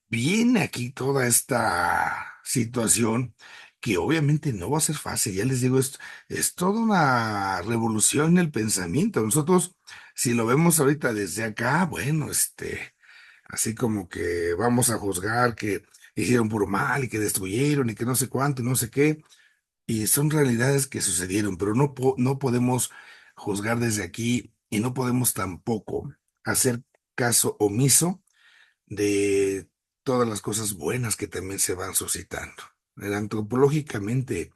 viene aquí toda esta situación que obviamente no va a ser fácil. Ya les digo, es toda una revolución en el pensamiento. Nosotros, si lo vemos ahorita desde acá, bueno, así como que vamos a juzgar que hicieron puro mal y que destruyeron y que no sé cuánto y no sé qué. Y son realidades que sucedieron, pero no podemos juzgar desde aquí y no podemos tampoco hacer caso omiso de todas las cosas buenas que también se van suscitando. Antropológicamente,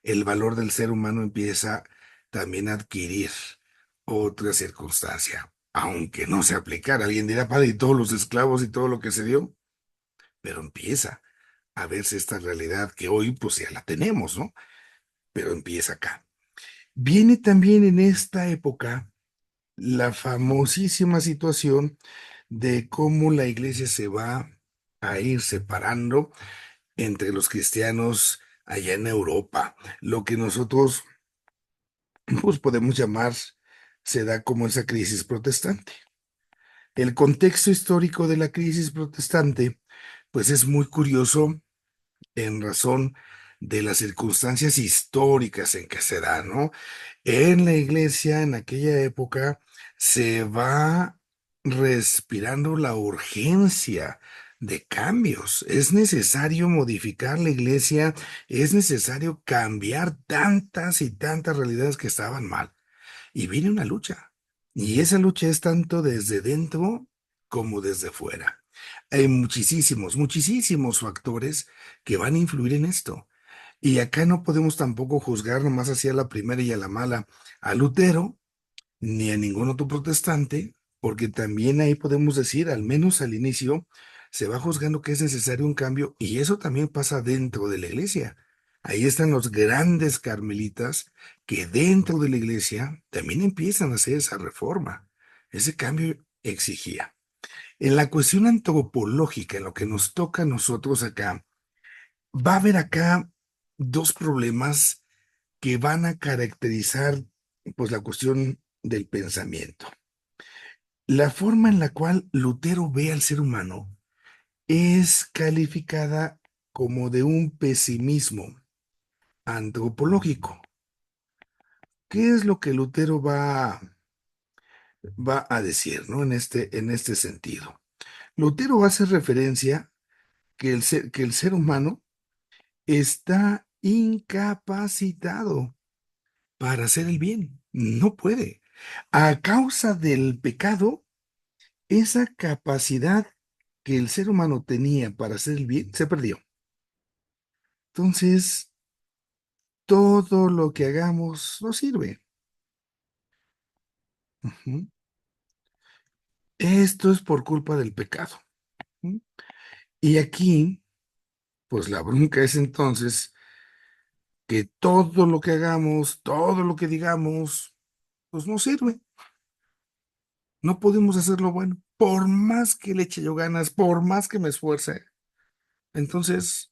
el valor del ser humano empieza también a adquirir otra circunstancia. aunque no se aplicara. Alguien dirá, padre, y todos los esclavos y todo lo que se dio, pero empieza a verse esta realidad que hoy pues ya la tenemos, ¿no? Pero empieza acá. Viene también en esta época la famosísima situación de cómo la iglesia se va a ir separando entre los cristianos allá en Europa. Lo que nosotros pues podemos llamar, se da como esa crisis protestante. El contexto histórico de la crisis protestante, pues es muy curioso en razón de las circunstancias históricas en que se da, ¿no? En la iglesia, en aquella época, se va respirando la urgencia de cambios. Es necesario modificar la iglesia, es necesario cambiar tantas y tantas realidades que estaban mal. Y viene una lucha. Y esa lucha es tanto desde dentro como desde fuera. Hay muchísimos factores que van a influir en esto. Y acá no podemos tampoco juzgar nomás hacia la primera y a la mala a Lutero, ni a ningún otro protestante, porque también ahí podemos decir, al menos al inicio, se va juzgando que es necesario un cambio y eso también pasa dentro de la iglesia. Ahí están los grandes carmelitas que dentro de la iglesia también empiezan a hacer esa reforma. Ese cambio exigía. En la cuestión antropológica, en lo que nos toca a nosotros acá, va a haber acá dos problemas que van a caracterizar pues la cuestión del pensamiento. La forma en la cual Lutero ve al ser humano es calificada como de un pesimismo antropológico. ¿Qué es lo que Lutero va a decir, ¿no? En este sentido. Lutero va a hacer referencia que el ser humano está incapacitado para hacer el bien. No puede. A causa del pecado, esa capacidad que el ser humano tenía para hacer el bien se perdió. Entonces, todo lo que hagamos no sirve. Ujú. Esto es por culpa del pecado. Ujú. Y aquí, pues la bronca es entonces que todo lo que hagamos, todo lo que digamos, pues no sirve. No podemos hacer lo bueno. Por más que le eche yo ganas, por más que me esfuerce, entonces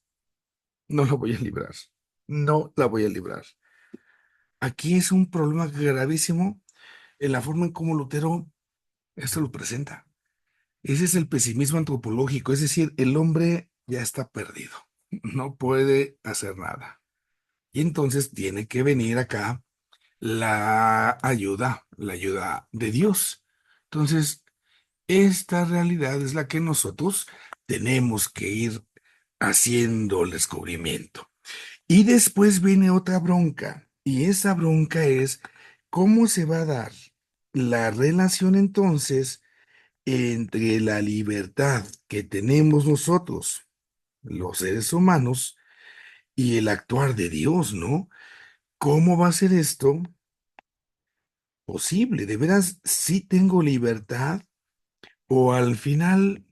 no la voy a librar. No la voy a librar. Aquí es un problema gravísimo en la forma en cómo Lutero esto lo presenta. Ese es el pesimismo antropológico, es decir, el hombre ya está perdido, no puede hacer nada. Y entonces tiene que venir acá la ayuda de Dios. Entonces, esta realidad es la que nosotros tenemos que ir haciendo el descubrimiento. Y después viene otra bronca, y esa bronca es cómo se va a dar la relación entonces entre la libertad que tenemos nosotros, los seres humanos, y el actuar de Dios, ¿no? ¿Cómo va a ser esto posible? ¿De veras sí tengo libertad o al final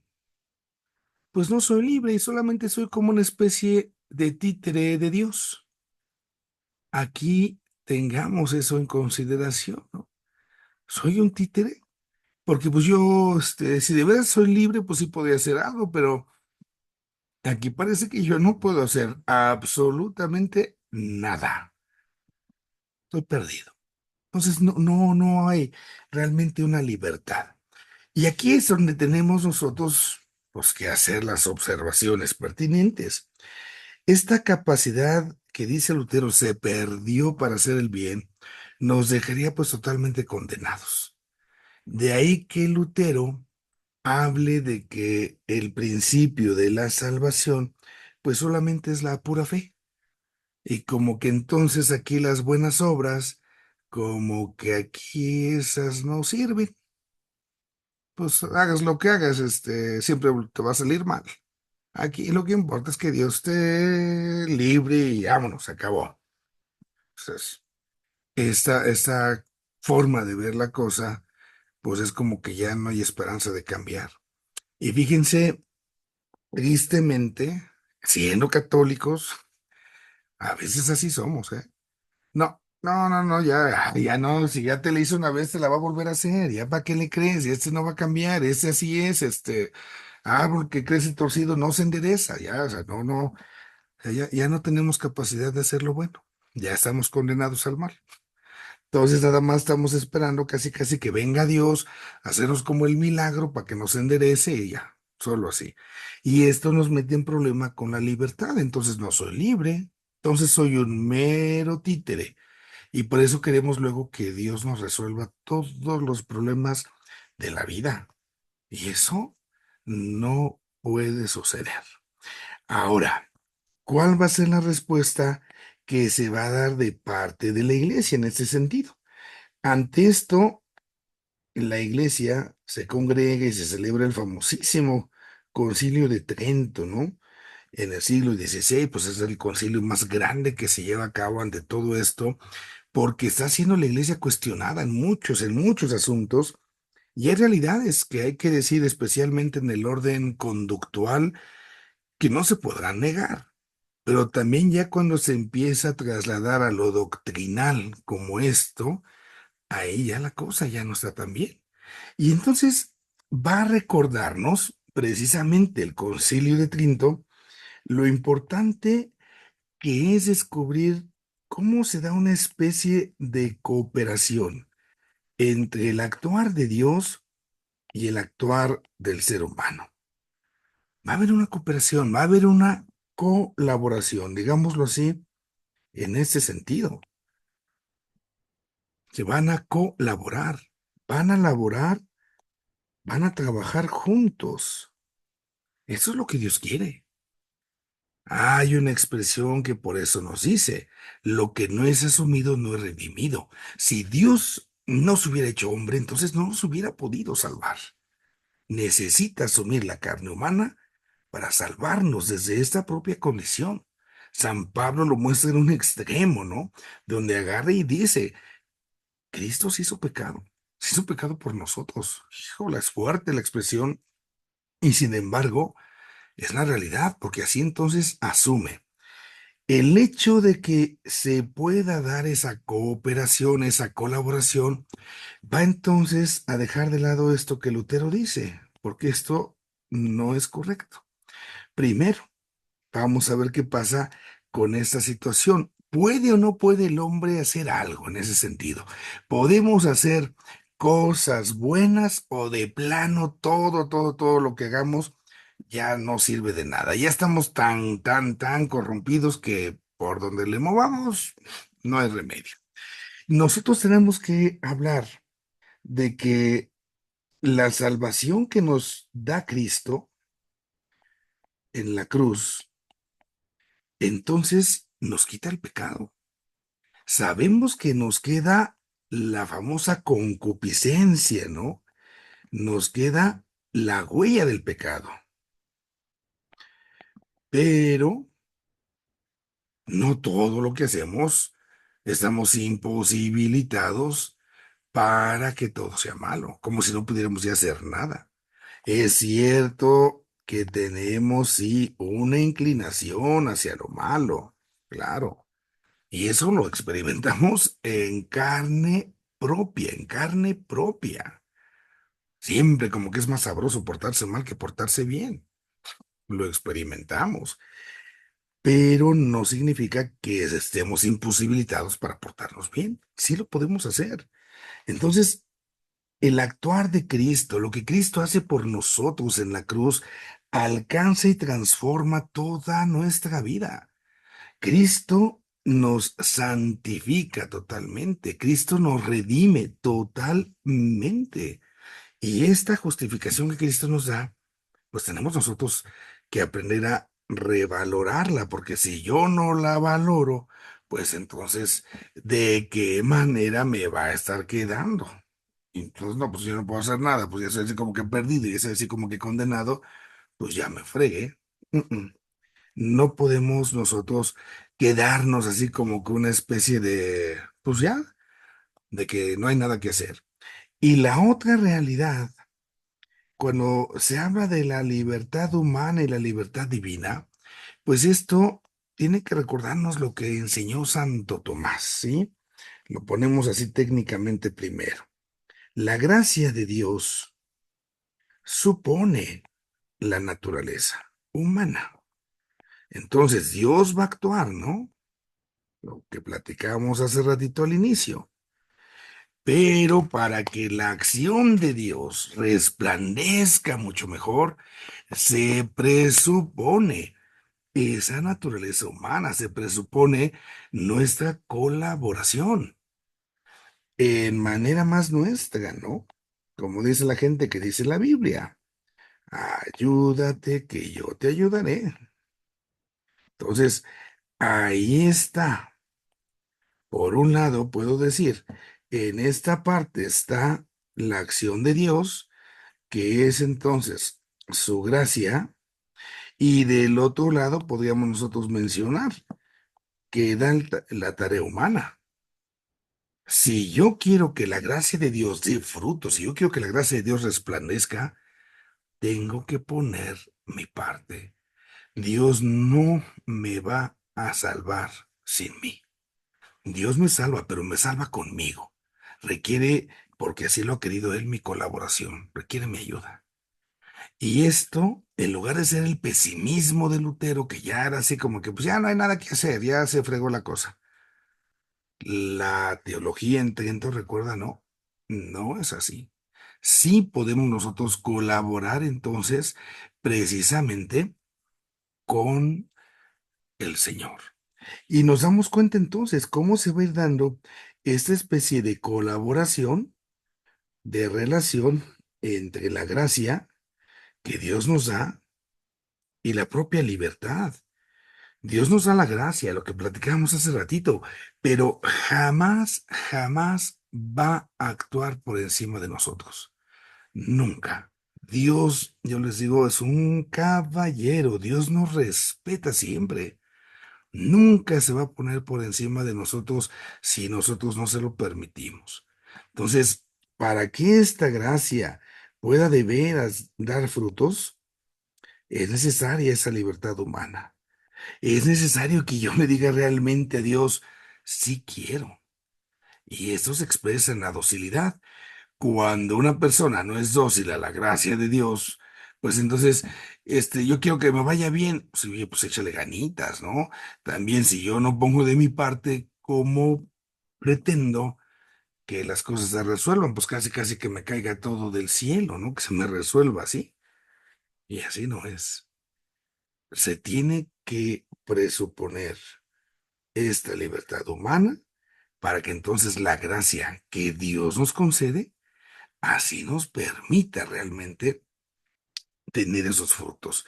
pues no soy libre y solamente soy como una especie de títere de Dios? Aquí tengamos eso en consideración, ¿no? ¿Soy un títere? Porque pues yo, si de veras soy libre, pues sí podría hacer algo, pero aquí parece que yo no puedo hacer absolutamente nada. Estoy perdido. Entonces no hay realmente una libertad. Y aquí es donde tenemos nosotros, pues, que hacer las observaciones pertinentes. Esta capacidad que dice Lutero se perdió para hacer el bien, nos dejaría pues totalmente condenados. De ahí que Lutero hable de que el principio de la salvación pues solamente es la pura fe. Y como que entonces aquí las buenas obras, como que aquí esas no sirven. Pues hagas lo que hagas, siempre te va a salir mal. Aquí lo que importa es que Dios esté libre y vámonos, se acabó. Entonces, esta forma de ver la cosa, pues es como que ya no hay esperanza de cambiar. Y fíjense, tristemente, siendo católicos, a veces así somos, ¿eh? No, no, no, no, ya no, si ya te la hizo una vez, te la va a volver a hacer, ya para qué le crees, y este no va a cambiar, este así es, árbol que crece torcido no se endereza, ya, o sea, no, no, o sea, ya no tenemos capacidad de hacer lo bueno, ya estamos condenados al mal. Entonces nada más estamos esperando casi casi que venga Dios a hacernos como el milagro para que nos enderece y ya, solo así. Y esto nos mete en problema con la libertad, entonces no soy libre, entonces soy un mero títere. Y por eso queremos luego que Dios nos resuelva todos los problemas de la vida. Y eso no puede suceder. Ahora, ¿cuál va a ser la respuesta que se va a dar de parte de la iglesia en este sentido? Ante esto, la iglesia se congrega y se celebra el famosísimo Concilio de Trento, ¿no? En el siglo XVI, pues es el concilio más grande que se lleva a cabo ante todo esto, porque está siendo la iglesia cuestionada en muchos asuntos, y hay realidades que hay que decir, especialmente en el orden conductual, que no se podrán negar. Pero también ya cuando se empieza a trasladar a lo doctrinal como esto, ahí ya la cosa ya no está tan bien. Y entonces va a recordarnos precisamente el Concilio de Trinto lo importante que es descubrir cómo se da una especie de cooperación entre el actuar de Dios y el actuar del ser humano. Va a haber una cooperación, va a haber una colaboración, digámoslo así, en ese sentido. Se van a colaborar, van a laborar, van a trabajar juntos. Eso es lo que Dios quiere. Hay una expresión que por eso nos dice, lo que no es asumido no es redimido. Si Dios no se hubiera hecho hombre, entonces no nos hubiera podido salvar. Necesita asumir la carne humana para salvarnos desde esta propia condición. San Pablo lo muestra en un extremo, ¿no? Donde agarra y dice, Cristo se hizo pecado por nosotros. Híjole, es fuerte la expresión y sin embargo es la realidad, porque así entonces asume. El hecho de que se pueda dar esa cooperación, esa colaboración, va entonces a dejar de lado esto que Lutero dice, porque esto no es correcto. Primero, vamos a ver qué pasa con esta situación. ¿Puede o no puede el hombre hacer algo en ese sentido? ¿Podemos hacer cosas buenas o de plano todo lo que hagamos ya no sirve de nada? Ya estamos tan corrompidos que por donde le movamos no hay remedio. Nosotros tenemos que hablar de que la salvación que nos da Cristo en la cruz, entonces nos quita el pecado. Sabemos que nos queda la famosa concupiscencia, ¿no? Nos queda la huella del pecado. Pero no todo lo que hacemos estamos imposibilitados para que todo sea malo, como si no pudiéramos ya hacer nada. Es cierto que tenemos, sí, una inclinación hacia lo malo, claro. Y eso lo experimentamos en carne propia, en carne propia. Siempre como que es más sabroso portarse mal que portarse bien. Lo experimentamos, pero no significa que estemos imposibilitados para portarnos bien. Sí lo podemos hacer. Entonces, el actuar de Cristo, lo que Cristo hace por nosotros en la cruz, alcanza y transforma toda nuestra vida. Cristo nos santifica totalmente, Cristo nos redime totalmente. Y esta justificación que Cristo nos da, pues tenemos nosotros que aprender a revalorarla, porque si yo no la valoro, pues entonces, ¿de qué manera me va a estar quedando? Entonces, no, pues yo no puedo hacer nada, pues ya soy así como que perdido y ya soy así como que condenado, pues ya me fregué. Mm, mm. No podemos nosotros quedarnos así como que una especie de, pues ya, de que no hay nada que hacer. Y la otra realidad, cuando se habla de la libertad humana y la libertad divina, pues esto tiene que recordarnos lo que enseñó Santo Tomás, ¿sí? Lo ponemos así técnicamente primero. La gracia de Dios supone la naturaleza humana. Entonces Dios va a actuar, ¿no? Lo que platicábamos hace ratito al inicio. Pero para que la acción de Dios resplandezca mucho mejor, se presupone esa naturaleza humana, se presupone nuestra colaboración en manera más nuestra, ¿no? Como dice la gente que dice la Biblia, ayúdate que yo te ayudaré. Entonces, ahí está. Por un lado, puedo decir, en esta parte está la acción de Dios, que es entonces su gracia, y del otro lado podríamos nosotros mencionar que da la tarea humana. Si yo quiero que la gracia de Dios dé fruto, si yo quiero que la gracia de Dios resplandezca, tengo que poner mi parte. Dios no me va a salvar sin mí. Dios me salva, pero me salva conmigo. Requiere, porque así lo ha querido Él, mi colaboración, requiere mi ayuda. Y esto, en lugar de ser el pesimismo de Lutero, que ya era así como que pues ya no hay nada que hacer, ya se fregó la cosa. La teología en Trento, recuerda, no, no es así. Sí podemos nosotros colaborar entonces precisamente con el Señor. Y nos damos cuenta entonces cómo se va a ir dando esta especie de colaboración, de relación entre la gracia que Dios nos da y la propia libertad. Dios nos da la gracia, lo que platicábamos hace ratito, pero jamás, jamás va a actuar por encima de nosotros. Nunca. Dios, yo les digo, es un caballero. Dios nos respeta siempre. Nunca se va a poner por encima de nosotros si nosotros no se lo permitimos. Entonces, para que esta gracia pueda de veras dar frutos, es necesaria esa libertad humana. Es necesario que yo le diga realmente a Dios, sí quiero. Y esto se expresa en la docilidad. Cuando una persona no es dócil a la gracia de Dios, pues entonces, yo quiero que me vaya bien, pues, oye, pues échale ganitas, ¿no? También si yo no pongo de mi parte, ¿cómo pretendo que las cosas se resuelvan? Pues casi, casi que me caiga todo del cielo, ¿no? Que se me resuelva así. Y así no es. Se tiene que presuponer esta libertad humana para que entonces la gracia que Dios nos concede así nos permita realmente tener esos frutos.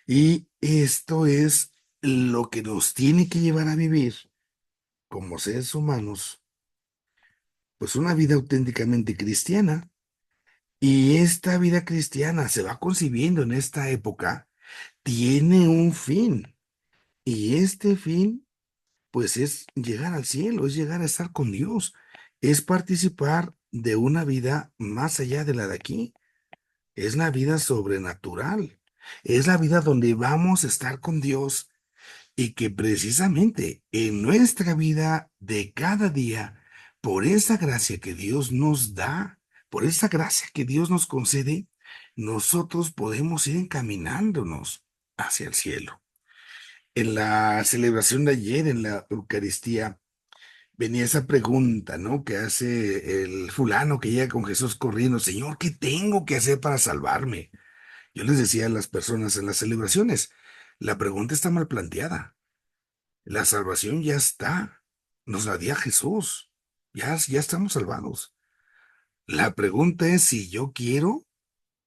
Y esto es lo que nos tiene que llevar a vivir como seres humanos, pues una vida auténticamente cristiana. Y esta vida cristiana se va concibiendo en esta época, tiene un fin. Y este fin, pues es llegar al cielo, es llegar a estar con Dios, es participar de una vida más allá de la de aquí. Es la vida sobrenatural. Es la vida donde vamos a estar con Dios y que precisamente en nuestra vida de cada día, por esa gracia que Dios nos da, por esa gracia que Dios nos concede, nosotros podemos ir encaminándonos hacia el cielo. En la celebración de ayer, en la Eucaristía, venía esa pregunta, ¿no? Que hace el fulano que llega con Jesús corriendo, Señor, ¿qué tengo que hacer para salvarme? Yo les decía a las personas en las celebraciones, la pregunta está mal planteada. La salvación ya está. Nos la dio Jesús. Ya estamos salvados. La pregunta es si yo quiero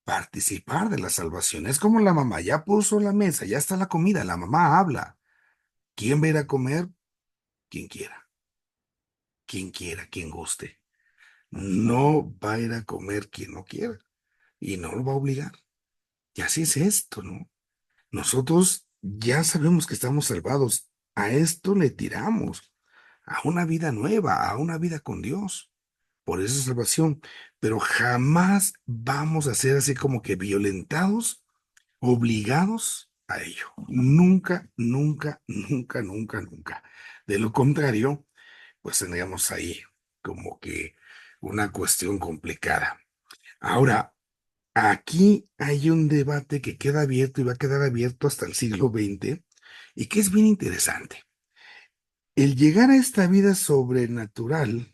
participar de la salvación. Es como la mamá, ya puso la mesa, ya está la comida, la mamá habla. ¿Quién va a ir a comer? Quien quiera. Quien quiera, quien guste. No va a ir a comer quien no quiera. Y no lo va a obligar. Y así es esto, ¿no? Nosotros ya sabemos que estamos salvados. A esto le tiramos, a una vida nueva, a una vida con Dios. por esa salvación, pero jamás vamos a ser así como que violentados, obligados a ello. Nunca, nunca, nunca, nunca, nunca. De lo contrario, pues tendríamos ahí como que una cuestión complicada. Ahora, aquí hay un debate que queda abierto y va a quedar abierto hasta el siglo XX y que es bien interesante. El llegar a esta vida sobrenatural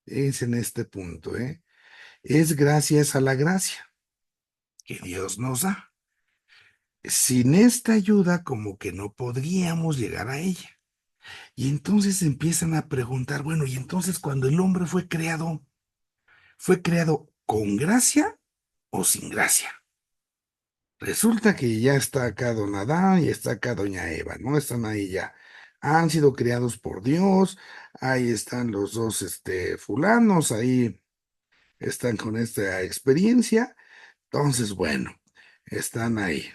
es en este punto, ¿eh? Es gracias a la gracia que Dios nos da. Sin esta ayuda, como que no podríamos llegar a ella. Y entonces empiezan a preguntar, bueno, y entonces cuando el hombre fue creado con gracia o sin gracia? Resulta que ya está acá don Adán y está acá doña Eva, ¿no? Están ahí ya. Han sido creados por Dios, ahí están los dos, fulanos, ahí están con esta experiencia. Entonces, bueno, están ahí.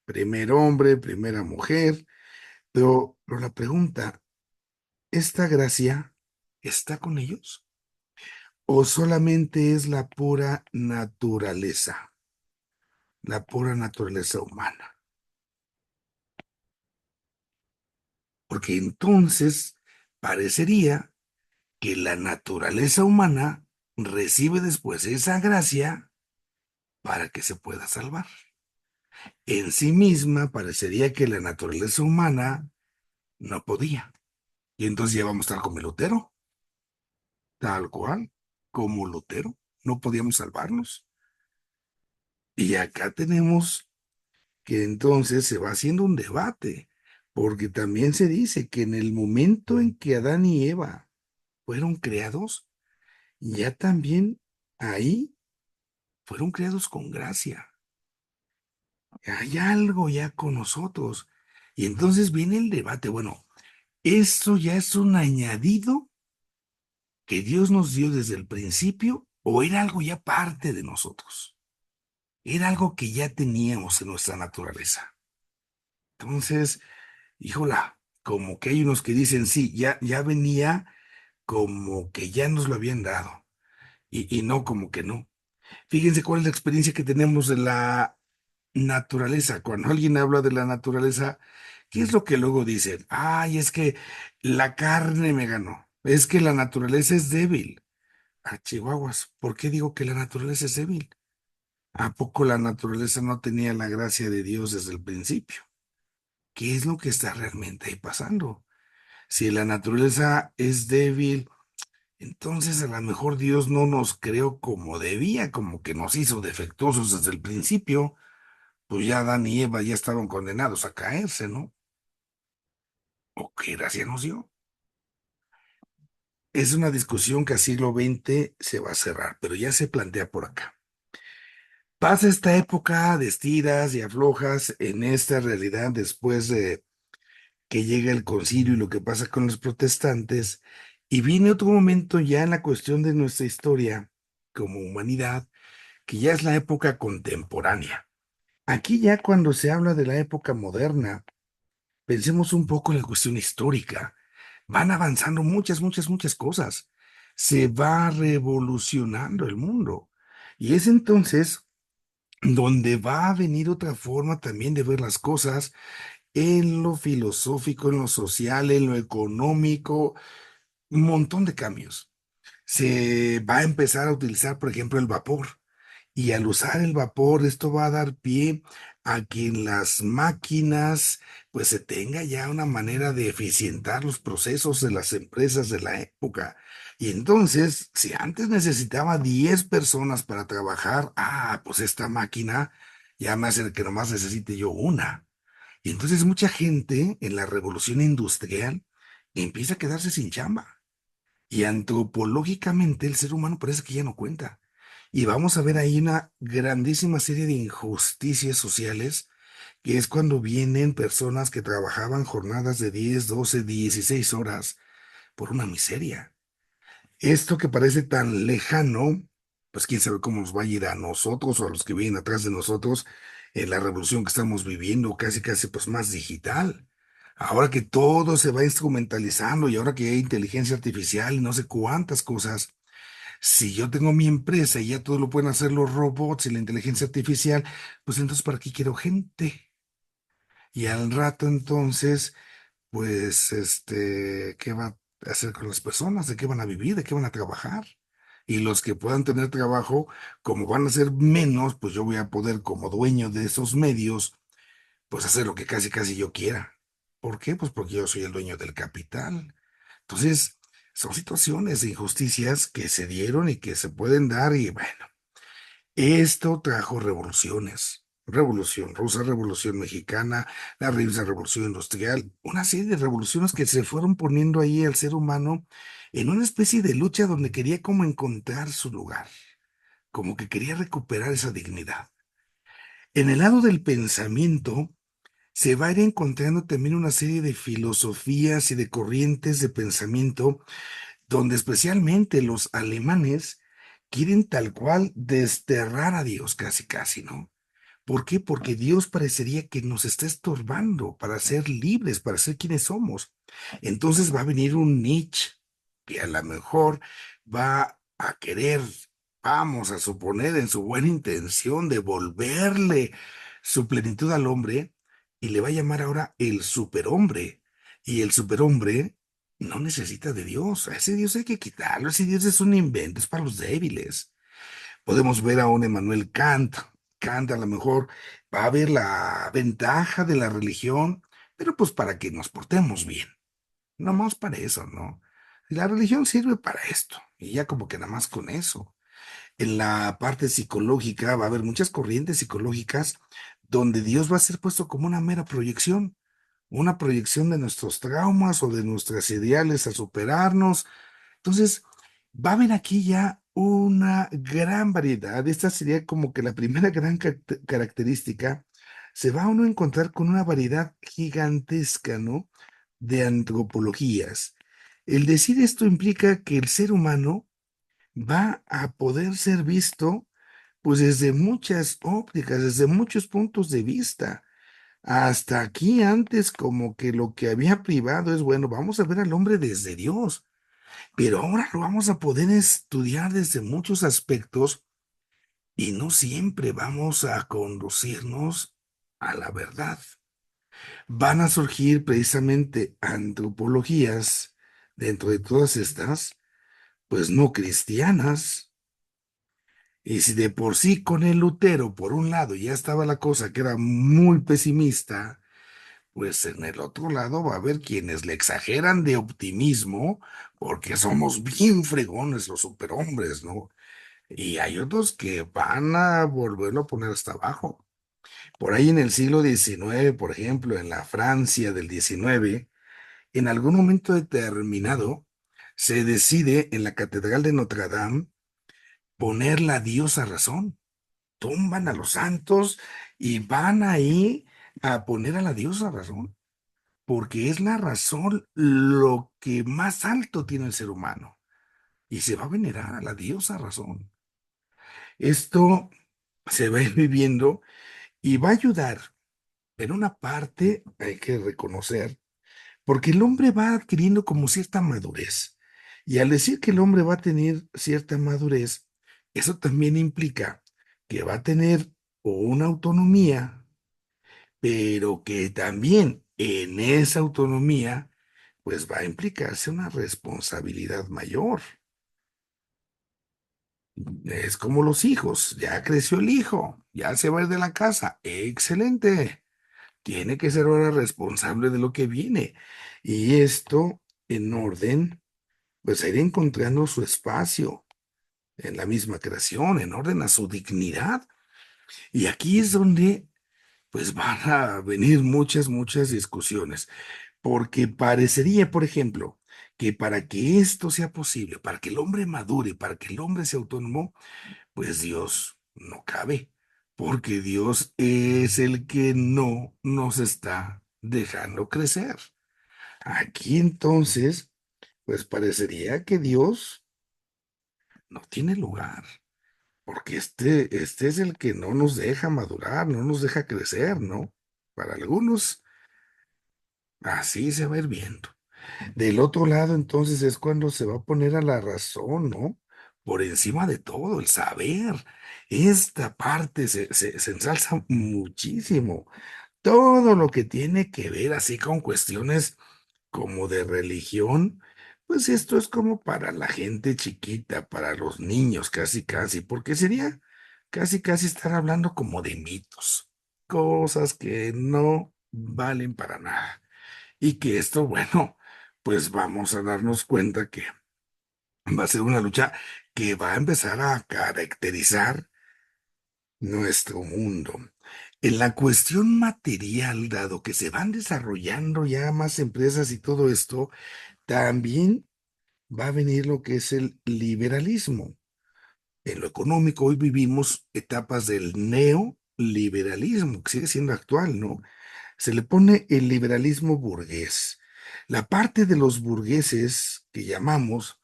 Primer hombre, primera mujer, pero la pregunta, ¿esta gracia está con ellos? ¿O solamente es la pura naturaleza humana? Porque entonces parecería que la naturaleza humana recibe después esa gracia para que se pueda salvar. En sí misma parecería que la naturaleza humana no podía. Y entonces ya vamos a estar como Lutero, tal cual, como Lutero, no podíamos salvarnos. Y acá tenemos que entonces se va haciendo un debate, porque también se dice que en el momento en que Adán y Eva fueron creados, ya también ahí fueron creados con gracia. Hay algo ya con nosotros. Y entonces viene el debate. Bueno, ¿eso ya es un añadido que Dios nos dio desde el principio o era algo ya parte de nosotros? Era algo que ya teníamos en nuestra naturaleza. Entonces, híjola, como que hay unos que dicen, sí, ya venía como que ya nos lo habían dado. Y no, como que no. Fíjense cuál es la experiencia que tenemos de la naturaleza. Cuando alguien habla de la naturaleza, ¿qué es lo que luego dicen? Ay, es que la carne me ganó. Es que la naturaleza es débil. Ah, chihuahuas, ¿por qué digo que la naturaleza es débil? ¿A poco la naturaleza no tenía la gracia de Dios desde el principio? ¿Qué es lo que está realmente ahí pasando? Si la naturaleza es débil, entonces a lo mejor Dios no nos creó como debía, como que nos hizo defectuosos desde el principio, pues ya Adán y Eva ya estaban condenados a caerse, ¿no? ¿O qué gracia nos dio? Es una discusión que a siglo XX se va a cerrar, pero ya se plantea por acá. Pasa esta época de estiras y aflojas en esta realidad después de que llega el concilio y lo que pasa con los protestantes, y viene otro momento ya en la cuestión de nuestra historia como humanidad, que ya es la época contemporánea. Aquí ya cuando se habla de la época moderna, pensemos un poco en la cuestión histórica. Van avanzando muchas, muchas, muchas cosas. Se va revolucionando el mundo. Y es entonces donde va a venir otra forma también de ver las cosas en lo filosófico, en lo social, en lo económico, un montón de cambios. Se va a empezar a utilizar, por ejemplo, el vapor. Y al usar el vapor, esto va a dar pie a que en las máquinas, pues se tenga ya una manera de eficientar los procesos de las empresas de la época. Y entonces, si antes necesitaba 10 personas para trabajar, pues esta máquina ya me hace que nomás necesite yo una. Y entonces mucha gente en la revolución industrial empieza a quedarse sin chamba. Y antropológicamente el ser humano parece que ya no cuenta. Y vamos a ver ahí una grandísima serie de injusticias sociales, que es cuando vienen personas que trabajaban jornadas de 10, 12, 16 horas por una miseria. Esto que parece tan lejano, pues quién sabe cómo nos va a ir a nosotros o a los que vienen atrás de nosotros en la revolución que estamos viviendo, casi casi pues más digital. Ahora que todo se va instrumentalizando y ahora que hay inteligencia artificial y no sé cuántas cosas, Si yo tengo mi empresa y ya todo lo pueden hacer los robots y la inteligencia artificial, pues entonces ¿para qué quiero gente? Y al rato entonces, pues, ¿qué va a hacer con las personas? ¿De qué van a vivir? ¿De qué van a trabajar? Y los que puedan tener trabajo, como van a ser menos, pues yo voy a poder, como dueño de esos medios, pues hacer lo que casi casi yo quiera. ¿Por qué? Pues porque yo soy el dueño del capital. Entonces, son situaciones de injusticias que se dieron y que se pueden dar y bueno, esto trajo revoluciones. Revolución rusa, revolución mexicana, la rusa revolución industrial, una serie de revoluciones que se fueron poniendo ahí al ser humano en una especie de lucha donde quería como encontrar su lugar, como que quería recuperar esa dignidad. En el lado del pensamiento, se va a ir encontrando también una serie de filosofías y de corrientes de pensamiento donde especialmente los alemanes quieren tal cual desterrar a Dios casi casi, ¿no? ¿Por qué? Porque Dios parecería que nos está estorbando para ser libres, para ser quienes somos. Entonces va a venir un Nietzsche que a lo mejor va a querer, vamos a suponer en su buena intención, devolverle su plenitud al hombre y le va a llamar ahora el superhombre. Y el superhombre no necesita de Dios. A ese Dios hay que quitarlo. Ese Dios es un invento, es para los débiles. Podemos ver a un Emmanuel Kant. Kant a lo mejor va a ver la ventaja de la religión, pero pues para que nos portemos bien. No más para eso, ¿no? Y la religión sirve para esto, y ya como que nada más con eso. En la parte psicológica va a haber muchas corrientes psicológicas donde Dios va a ser puesto como una proyección de nuestros traumas o de nuestros ideales a superarnos. Entonces, va a haber aquí ya una gran variedad. Esta sería como que la primera gran característica. Se va uno a encontrar con una variedad gigantesca, ¿no? De antropologías. El decir esto implica que el ser humano va a poder ser visto, pues desde muchas ópticas, desde muchos puntos de vista. Hasta aquí antes como que lo que había privado es, bueno, vamos a ver al hombre desde Dios, pero ahora lo vamos a poder estudiar desde muchos aspectos y no siempre vamos a conducirnos a la verdad. Van a surgir precisamente antropologías dentro de todas estas, pues no cristianas. Y si de por sí con el Lutero, por un lado, ya estaba la cosa que era muy pesimista, pues en el otro lado va a haber quienes le exageran de optimismo porque somos bien fregones los superhombres, ¿no? Y hay otros que van a volverlo a poner hasta abajo. Por ahí en el siglo XIX, por ejemplo, en la Francia del XIX, en algún momento determinado, se decide en la Catedral de Notre Dame poner la diosa razón. Tumban a los santos y van ahí a poner a la diosa razón, porque es la razón lo que más alto tiene el ser humano y se va a venerar a la diosa razón. Esto se va a ir viviendo y va a ayudar. En una parte hay que reconocer, porque el hombre va adquiriendo como cierta madurez. Y al decir que el hombre va a tener cierta madurez, eso también implica que va a tener una autonomía, pero que también en esa autonomía, pues va a implicarse una responsabilidad mayor. Es como los hijos, ya creció el hijo, ya se va a ir de la casa, excelente. Tiene que ser ahora responsable de lo que viene. Y esto en orden, pues a ir encontrando su espacio en la misma creación, en orden a su dignidad. Y aquí es donde, pues van a venir muchas discusiones, porque parecería, por ejemplo, que para que esto sea posible, para que el hombre madure, para que el hombre sea autónomo, pues Dios no cabe, porque Dios es el que no nos está dejando crecer. Aquí entonces, pues parecería que Dios no tiene lugar, porque este es el que no nos deja madurar, no nos deja crecer, ¿no? Para algunos, así se va a ir viendo. Del otro lado, entonces, es cuando se va a poner a la razón, ¿no? por encima de todo, el saber. Esta parte se ensalza muchísimo. Todo lo que tiene que ver así con cuestiones como de religión, pues esto es como para la gente chiquita, para los niños, casi, casi, porque sería casi, casi estar hablando como de mitos, cosas que no valen para nada. Y que esto, bueno, pues vamos a darnos cuenta que va a ser una lucha que va a empezar a caracterizar nuestro mundo. En la cuestión material, dado que se van desarrollando ya más empresas y todo esto, también va a venir lo que es el liberalismo. En lo económico, hoy vivimos etapas del neoliberalismo, que sigue siendo actual, ¿no? Se le pone el liberalismo burgués. La parte de los burgueses que llamamos,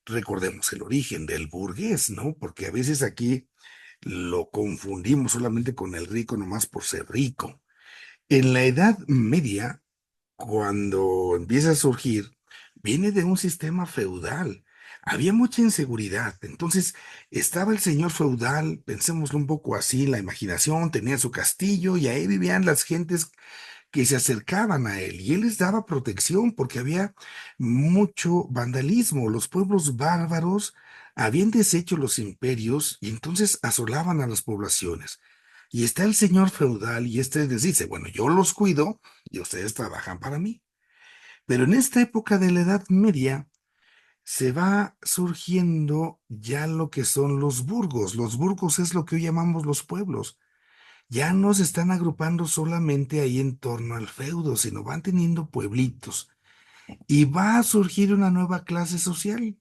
recordemos el origen del burgués, ¿no? Porque a veces aquí lo confundimos solamente con el rico nomás por ser rico. En la Edad Media, cuando empieza a surgir, viene de un sistema feudal. Había mucha inseguridad. Entonces, estaba el señor feudal, pensémoslo un poco así, la imaginación, tenía su castillo y ahí vivían las gentes que se acercaban a él y él les daba protección porque había mucho vandalismo. Los pueblos bárbaros habían deshecho los imperios y entonces asolaban a las poblaciones. Y está el señor feudal y este les dice, bueno, yo los cuido y ustedes trabajan para mí. Pero en esta época de la Edad Media se va surgiendo ya lo que son los burgos. Los burgos es lo que hoy llamamos los pueblos. Ya no se están agrupando solamente ahí en torno al feudo, sino van teniendo pueblitos. Y va a surgir una nueva clase social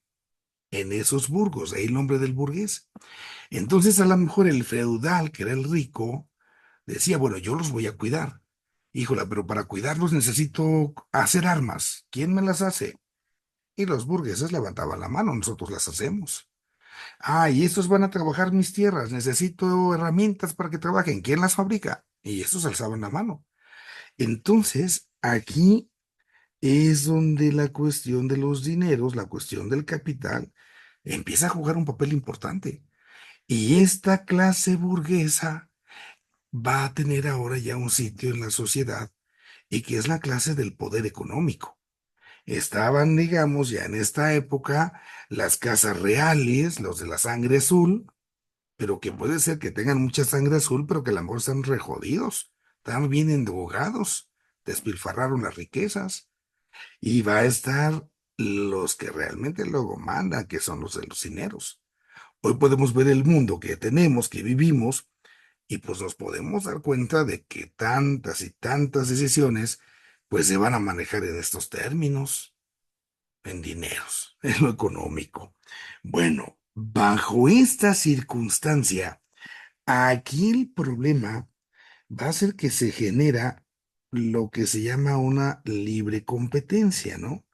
en esos burgos, ahí el nombre del burgués. Entonces a lo mejor el feudal, que era el rico, decía, bueno, yo los voy a cuidar. Híjola, pero para cuidarlos necesito hacer armas. ¿Quién me las hace? Y los burgueses levantaban la mano, nosotros las hacemos. Ah, y estos van a trabajar mis tierras, necesito herramientas para que trabajen. ¿Quién las fabrica? Y estos alzaban la mano. Entonces, aquí es donde la cuestión de los dineros, la cuestión del capital, empieza a jugar un papel importante. Y esta clase burguesa va a tener ahora ya un sitio en la sociedad y que es la clase del poder económico. Estaban, digamos, ya en esta época las casas reales, los de la sangre azul, pero que puede ser que tengan mucha sangre azul, pero que a lo mejor están re jodidos, están bien endrogados, despilfarraron las riquezas, y va a estar los que realmente luego mandan, que son los de los dineros. Hoy podemos ver el mundo que tenemos, que vivimos, y pues nos podemos dar cuenta de que tantas y tantas decisiones, pues se van a manejar en estos términos, en dineros, en lo económico. Bueno, bajo esta circunstancia, aquí el problema va a ser que se genera lo que se llama una libre competencia, ¿no?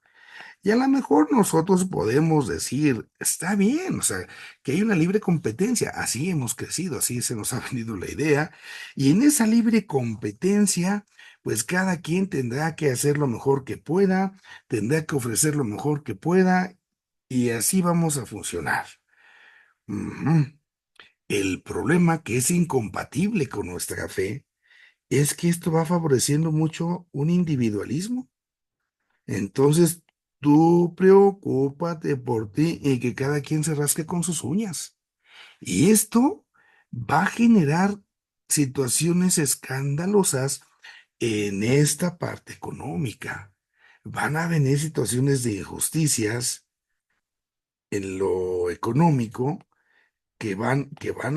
Y a lo mejor nosotros podemos decir, está bien, o sea, que hay una libre competencia, así hemos crecido, así se nos ha venido la idea, y en esa libre competencia, pues cada quien tendrá que hacer lo mejor que pueda, tendrá que ofrecer lo mejor que pueda, y así vamos a funcionar. Ujú. El problema que es incompatible con nuestra fe es que esto va favoreciendo mucho un individualismo. Entonces, tú preocúpate por ti y que cada quien se rasque con sus uñas. Y esto va a generar situaciones escandalosas en esta parte económica. Van a venir situaciones de injusticias en lo económico que van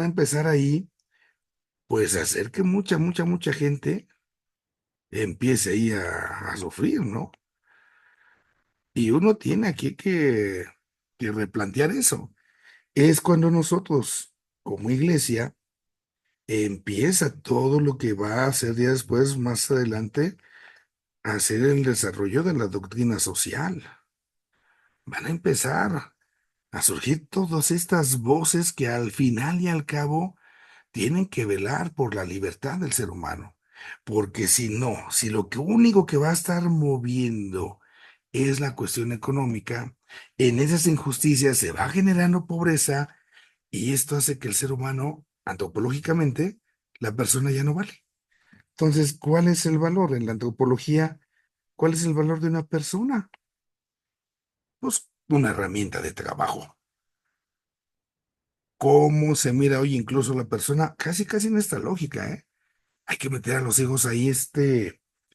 a empezar ahí, pues a hacer que mucha gente empiece ahí a sufrir, ¿no? Y uno tiene aquí que replantear eso. Es cuando nosotros, como iglesia, empieza todo lo que va a hacer ya después, más adelante, a hacer el desarrollo de la doctrina social. Van a empezar a surgir todas estas voces que al final y al cabo tienen que velar por la libertad del ser humano. Porque si no, si lo que único que va a estar moviendo es la cuestión económica. En esas injusticias se va generando pobreza y esto hace que el ser humano, antropológicamente, la persona ya no vale. Entonces, ¿cuál es el valor en la antropología? ¿Cuál es el valor de una persona? Pues una herramienta de trabajo. ¿Cómo se mira hoy incluso la persona? Casi, casi en esta lógica, ¿eh? Hay que meter a los hijos ahí,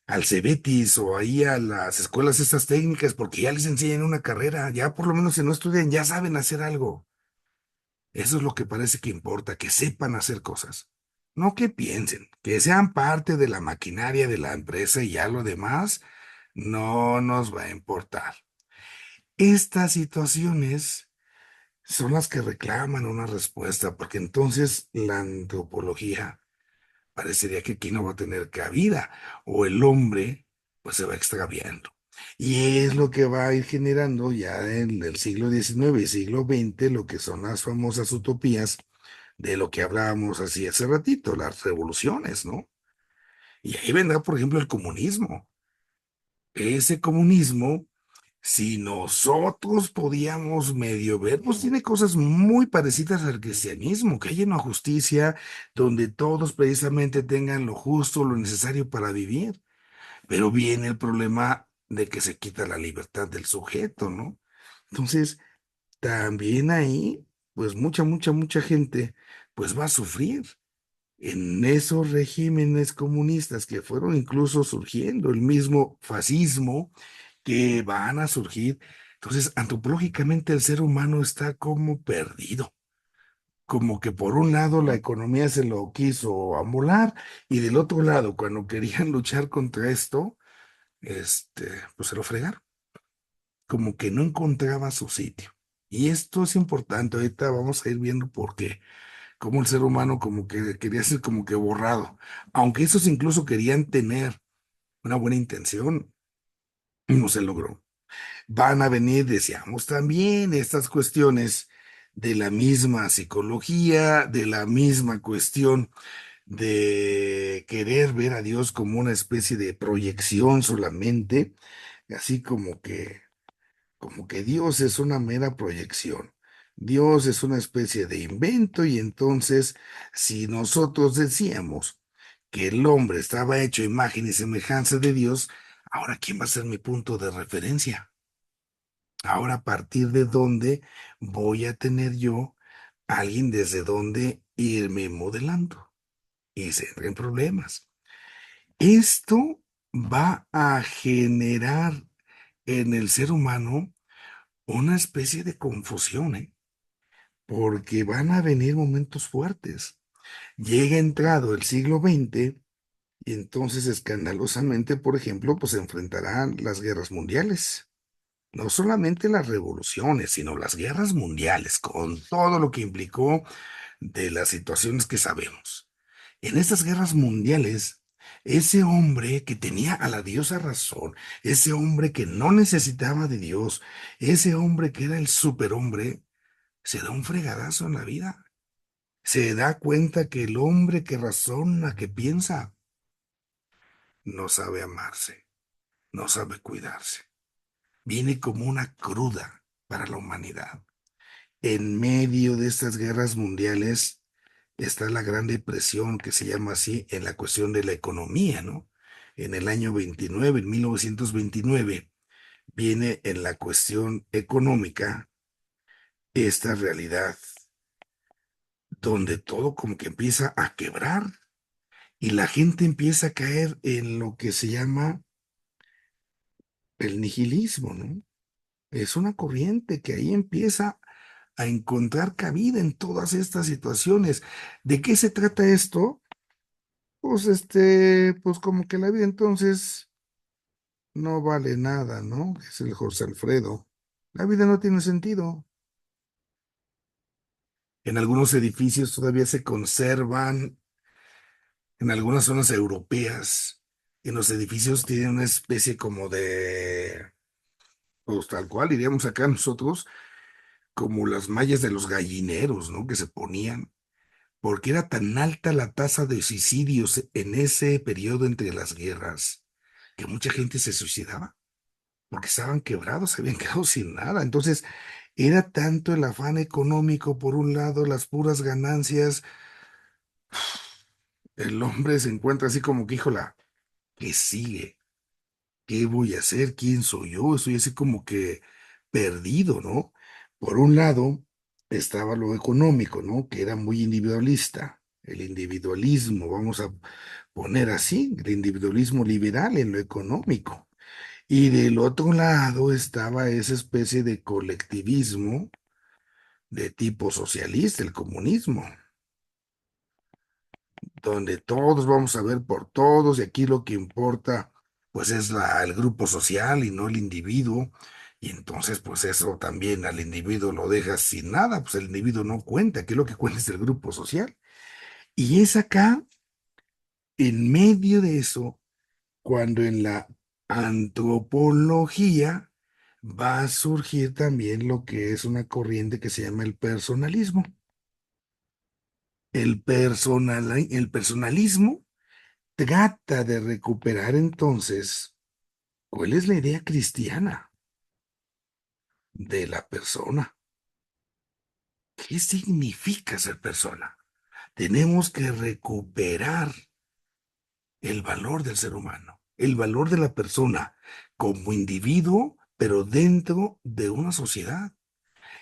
al Cebetis o ahí a las escuelas estas técnicas, porque ya les enseñan una carrera, ya por lo menos si no estudian, ya saben hacer algo. Eso es lo que parece que importa, que sepan hacer cosas. No que piensen, que sean parte de la maquinaria de la empresa y ya lo demás no nos va a importar. Estas situaciones son las que reclaman una respuesta, porque entonces la antropología parecería que aquí no va a tener cabida, o el hombre pues se va extraviando. Y es lo que va a ir generando ya en el siglo XIX y siglo XX lo que son las famosas utopías de lo que hablábamos así hace ratito, las revoluciones, ¿no? Y ahí vendrá, por ejemplo, el comunismo. Ese comunismo, si nosotros podíamos medio ver, pues tiene cosas muy parecidas al cristianismo, que hay una justicia donde todos precisamente tengan lo justo, lo necesario para vivir. Pero viene el problema de que se quita la libertad del sujeto, ¿no? Entonces, también ahí, pues mucha gente, pues va a sufrir en esos regímenes comunistas que fueron incluso surgiendo, el mismo fascismo que van a surgir. Entonces, antropológicamente el ser humano está como perdido, como que por un lado la economía se lo quiso amolar y del otro lado, cuando querían luchar contra esto, pues se lo fregaron, como que no encontraba su sitio. Y esto es importante, ahorita vamos a ir viendo por qué, cómo el ser humano como que quería ser como que borrado, aunque esos incluso querían tener una buena intención, no se logró. Van a venir, decíamos también, estas cuestiones de la misma psicología, de la misma cuestión de querer ver a Dios como una especie de proyección solamente, así como que Dios es una mera proyección. Dios es una especie de invento y entonces si nosotros decíamos que el hombre estaba hecho a imagen y semejanza de Dios, ahora ¿quién va a ser mi punto de referencia? Ahora, ¿a partir de dónde voy a tener yo alguien desde dónde irme modelando? Y se entra en problemas. Esto va a generar en el ser humano una especie de confusión, ¿eh? Porque van a venir momentos fuertes. Llega entrado el siglo XX y entonces escandalosamente, por ejemplo, pues se enfrentarán las guerras mundiales. No solamente las revoluciones, sino las guerras mundiales, con todo lo que implicó de las situaciones que sabemos. En estas guerras mundiales, ese hombre que tenía a la diosa razón, ese hombre que no necesitaba de Dios, ese hombre que era el superhombre, se da un fregadazo en la vida. Se da cuenta que el hombre que razona, que piensa, no sabe amarse, no sabe cuidarse. Viene como una cruda para la humanidad. En medio de estas guerras mundiales está la Gran Depresión, que se llama así, en la cuestión de la economía, ¿no? En el año 29, en 1929, viene en la cuestión económica esta realidad donde todo como que empieza a quebrar y la gente empieza a caer en lo que se llama el nihilismo, ¿no? Es una corriente que ahí empieza a encontrar cabida en todas estas situaciones. ¿De qué se trata esto? Pues pues como que la vida entonces no vale nada, ¿no? Es el José Alfredo. La vida no tiene sentido. En algunos edificios todavía se conservan, en algunas zonas europeas, en los edificios tienen una especie como pues tal cual diríamos acá nosotros, como las mallas de los gallineros, ¿no? Que se ponían, porque era tan alta la tasa de suicidios en ese periodo entre las guerras, que mucha gente se suicidaba. porque estaban quebrados, se habían quedado sin nada. Entonces, era tanto el afán económico, por un lado, las puras ganancias. El hombre se encuentra así como que, híjola, ¿qué sigue? ¿Qué voy a hacer? ¿Quién soy yo? Estoy así como que perdido, ¿no? Por un lado, estaba lo económico, ¿no? Que era muy individualista. El individualismo, vamos a poner así, el individualismo liberal en lo económico. Y del otro lado estaba esa especie de colectivismo de tipo socialista, el comunismo, donde todos vamos a ver por todos y aquí lo que importa pues es el grupo social y no el individuo. Y entonces pues eso también al individuo lo dejas sin nada, pues el individuo no cuenta, que lo que cuenta es el grupo social. Y es acá, en medio de eso, cuando en la antropología va a surgir también lo que es una corriente que se llama el personalismo. El personalismo trata de recuperar entonces cuál es la idea cristiana de la persona. ¿Qué significa ser persona? Tenemos que recuperar el valor del ser humano, el valor de la persona como individuo, pero dentro de una sociedad.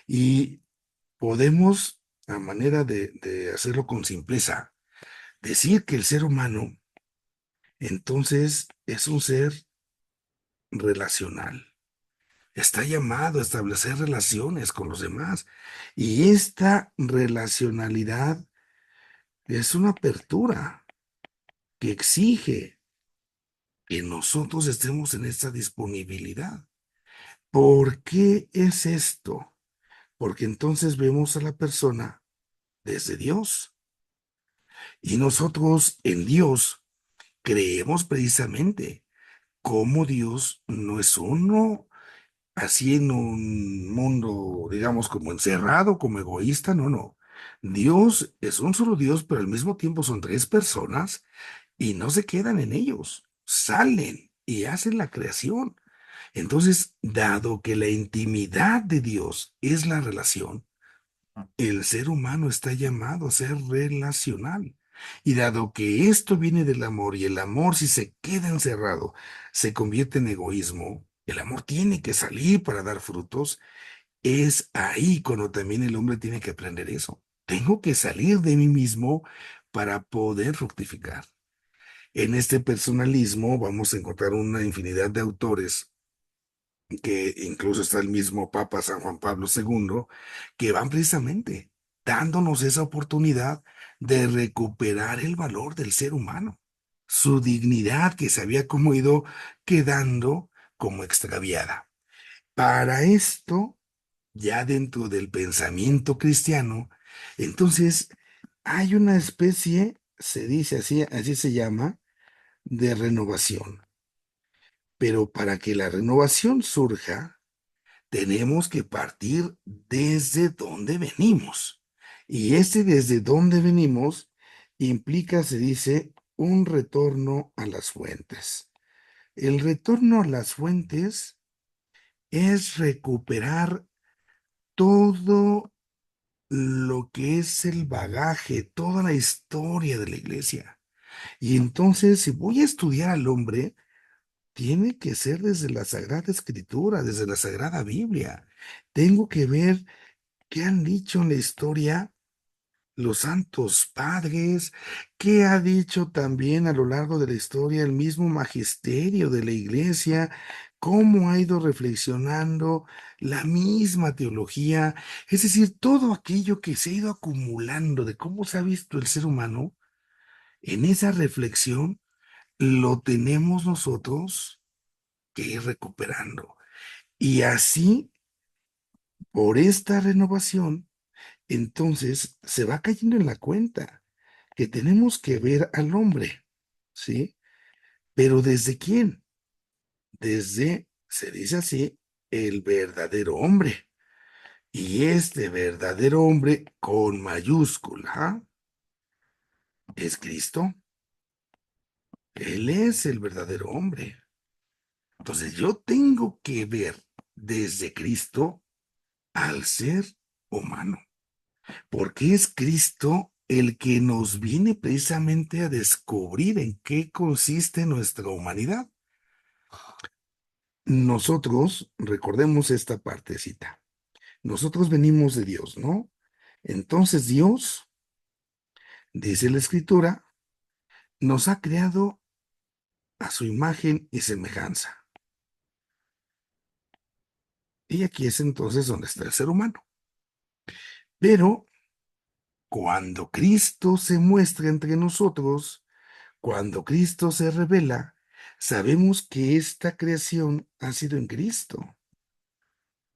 Y podemos, a manera de hacerlo con simpleza, decir que el ser humano entonces es un ser relacional. Está llamado a establecer relaciones con los demás. Y esta relacionalidad es una apertura que exige que nosotros estemos en esta disponibilidad. ¿Por qué es esto? Porque entonces vemos a la persona desde Dios. Y nosotros en Dios creemos precisamente cómo Dios no es uno así en un mundo, digamos, como encerrado, como egoísta, no, no. Dios es un solo Dios, pero al mismo tiempo son tres personas y no se quedan en ellos, salen y hacen la creación. Entonces, dado que la intimidad de Dios es la relación, el ser humano está llamado a ser relacional. Y dado que esto viene del amor y el amor si se queda encerrado se convierte en egoísmo, el amor tiene que salir para dar frutos, es ahí cuando también el hombre tiene que aprender eso. Tengo que salir de mí mismo para poder fructificar. En este personalismo vamos a encontrar una infinidad de autores que incluso está el mismo Papa San Juan Pablo II, que van precisamente dándonos esa oportunidad de recuperar el valor del ser humano, su dignidad que se había como ido quedando como extraviada. Para esto, ya dentro del pensamiento cristiano, entonces hay una especie, se dice así, así se llama, de renovación. Pero para que la renovación surja, tenemos que partir desde donde venimos. Y este desde donde venimos implica, se dice, un retorno a las fuentes. El retorno a las fuentes es recuperar todo lo que es el bagaje, toda la historia de la iglesia. Y entonces, si voy a estudiar al hombre, tiene que ser desde la Sagrada Escritura, desde la Sagrada Biblia. Tengo que ver qué han dicho en la historia los santos padres, qué ha dicho también a lo largo de la historia el mismo magisterio de la iglesia, cómo ha ido reflexionando la misma teología, es decir, todo aquello que se ha ido acumulando de cómo se ha visto el ser humano, en esa reflexión lo tenemos nosotros que ir recuperando. Y así, por esta renovación, entonces se va cayendo en la cuenta que tenemos que ver al hombre, ¿sí? Pero ¿desde quién? Desde, se dice así, el verdadero hombre. Y este verdadero hombre con mayúscula es Cristo. Él es el verdadero hombre. Entonces yo tengo que ver desde Cristo al ser humano, porque es Cristo el que nos viene precisamente a descubrir en qué consiste nuestra humanidad. Nosotros, recordemos esta partecita, nosotros venimos de Dios, ¿no? Entonces Dios, dice la Escritura, nos ha creado a su imagen y semejanza. Y aquí es entonces donde está el ser humano. Pero cuando Cristo se muestra entre nosotros, cuando Cristo se revela, sabemos que esta creación ha sido en Cristo.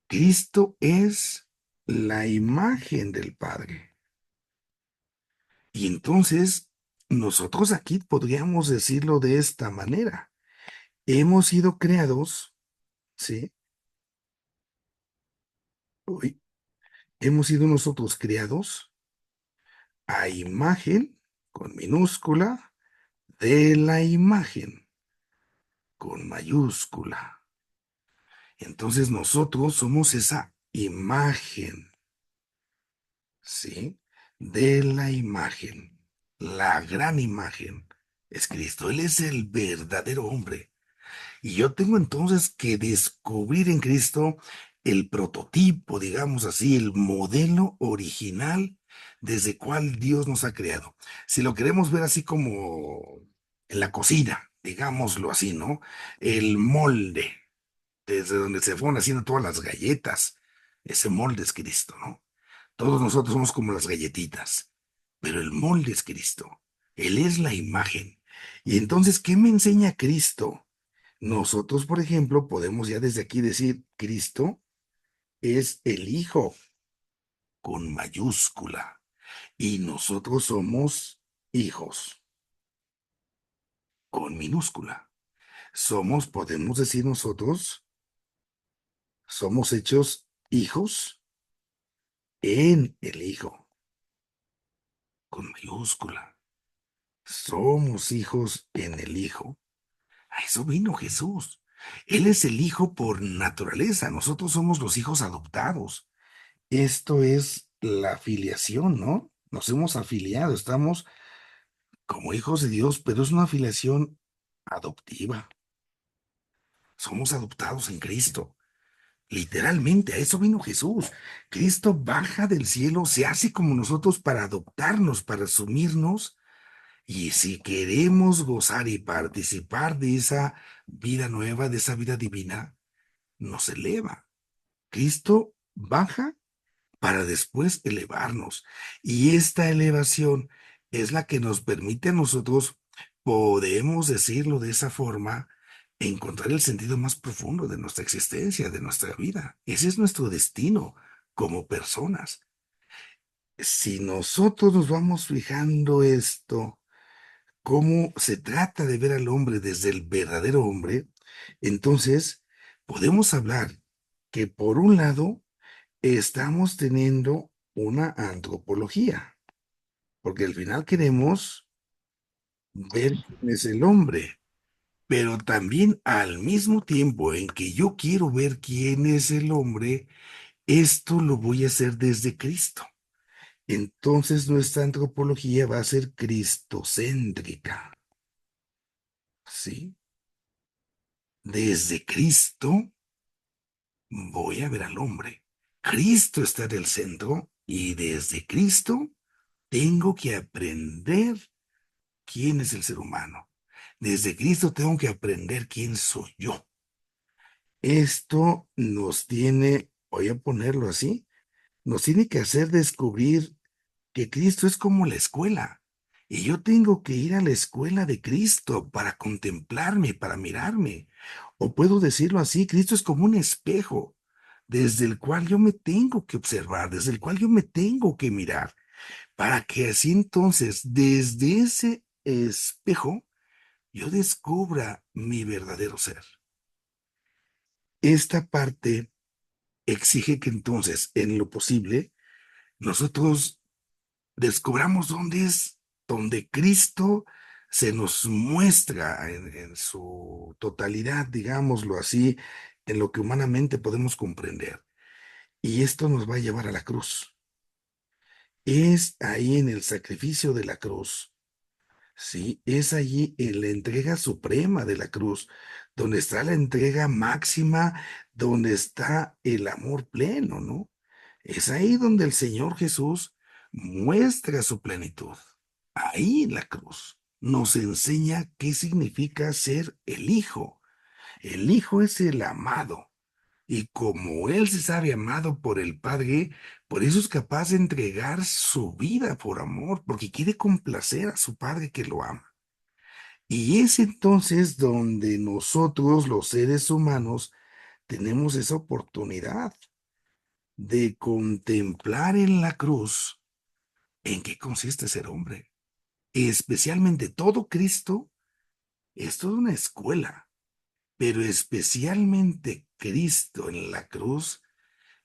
Cristo es la imagen del Padre. Y entonces, nosotros aquí podríamos decirlo de esta manera. Hemos sido creados, ¿sí? Uy, hemos sido nosotros creados a imagen, con minúscula, de la imagen, con mayúscula. Entonces nosotros somos esa imagen, ¿sí? De la imagen, la gran imagen es Cristo. Él es el verdadero hombre. Y yo tengo entonces que descubrir en Cristo el prototipo, digamos así, el modelo original desde cual Dios nos ha creado. Si lo queremos ver así como en la cocina, digámoslo así, ¿no? El molde, desde donde se fueron haciendo todas las galletas, ese molde es Cristo, ¿no? Todos nosotros somos como las galletitas, pero el molde es Cristo. Él es la imagen. Y entonces, ¿qué me enseña Cristo? Nosotros, por ejemplo, podemos ya desde aquí decir, Cristo es el Hijo con mayúscula y nosotros somos hijos con minúscula. Somos, podemos decir nosotros, somos hechos hijos en el Hijo con mayúscula. Somos hijos en el Hijo. A eso vino Jesús. Él es el Hijo por naturaleza. Nosotros somos los hijos adoptados. Esto es la afiliación, ¿no? Nos hemos afiliado, estamos como hijos de Dios, pero es una afiliación adoptiva. Somos adoptados en Cristo. Literalmente, a eso vino Jesús. Cristo baja del cielo, se hace como nosotros para adoptarnos, para asumirnos. Y si queremos gozar y participar de esa vida nueva, de esa vida divina, nos eleva. Cristo baja para después elevarnos. Y esta elevación es la que nos permite a nosotros, podemos decirlo de esa forma, encontrar el sentido más profundo de nuestra existencia, de nuestra vida. Ese es nuestro destino como personas. Si nosotros nos vamos fijando esto, cómo se trata de ver al hombre desde el verdadero hombre, entonces podemos hablar que por un lado, estamos teniendo una antropología, porque al final queremos ver quién es el hombre, pero también al mismo tiempo en que yo quiero ver quién es el hombre, esto lo voy a hacer desde Cristo. Entonces nuestra antropología va a ser cristocéntrica, ¿sí? Desde Cristo voy a ver al hombre. Cristo está en el centro y desde Cristo tengo que aprender quién es el ser humano. Desde Cristo tengo que aprender quién soy yo. Esto nos tiene, voy a ponerlo así, nos tiene que hacer descubrir que Cristo es como la escuela. Y yo tengo que ir a la escuela de Cristo para contemplarme, para mirarme. O puedo decirlo así, Cristo es como un espejo desde el cual yo me tengo que observar, desde el cual yo me tengo que mirar, para que así entonces, desde ese espejo, yo descubra mi verdadero ser. Esta parte exige que entonces, en lo posible, nosotros descubramos dónde es, donde Cristo se nos muestra en su totalidad, digámoslo así, en lo que humanamente podemos comprender. Y esto nos va a llevar a la cruz. Es ahí en el sacrificio de la cruz, ¿sí? Es allí en la entrega suprema de la cruz, donde está la entrega máxima, donde está el amor pleno, ¿no? Es ahí donde el Señor Jesús muestra su plenitud. Ahí en la cruz nos enseña qué significa ser el Hijo. El Hijo es el amado. Y como Él se sabe amado por el Padre, por eso es capaz de entregar su vida por amor, porque quiere complacer a su Padre que lo ama. Y es entonces donde nosotros, los seres humanos, tenemos esa oportunidad de contemplar en la cruz en qué consiste ser hombre. Especialmente todo Cristo es toda una escuela, pero especialmente Cristo en la cruz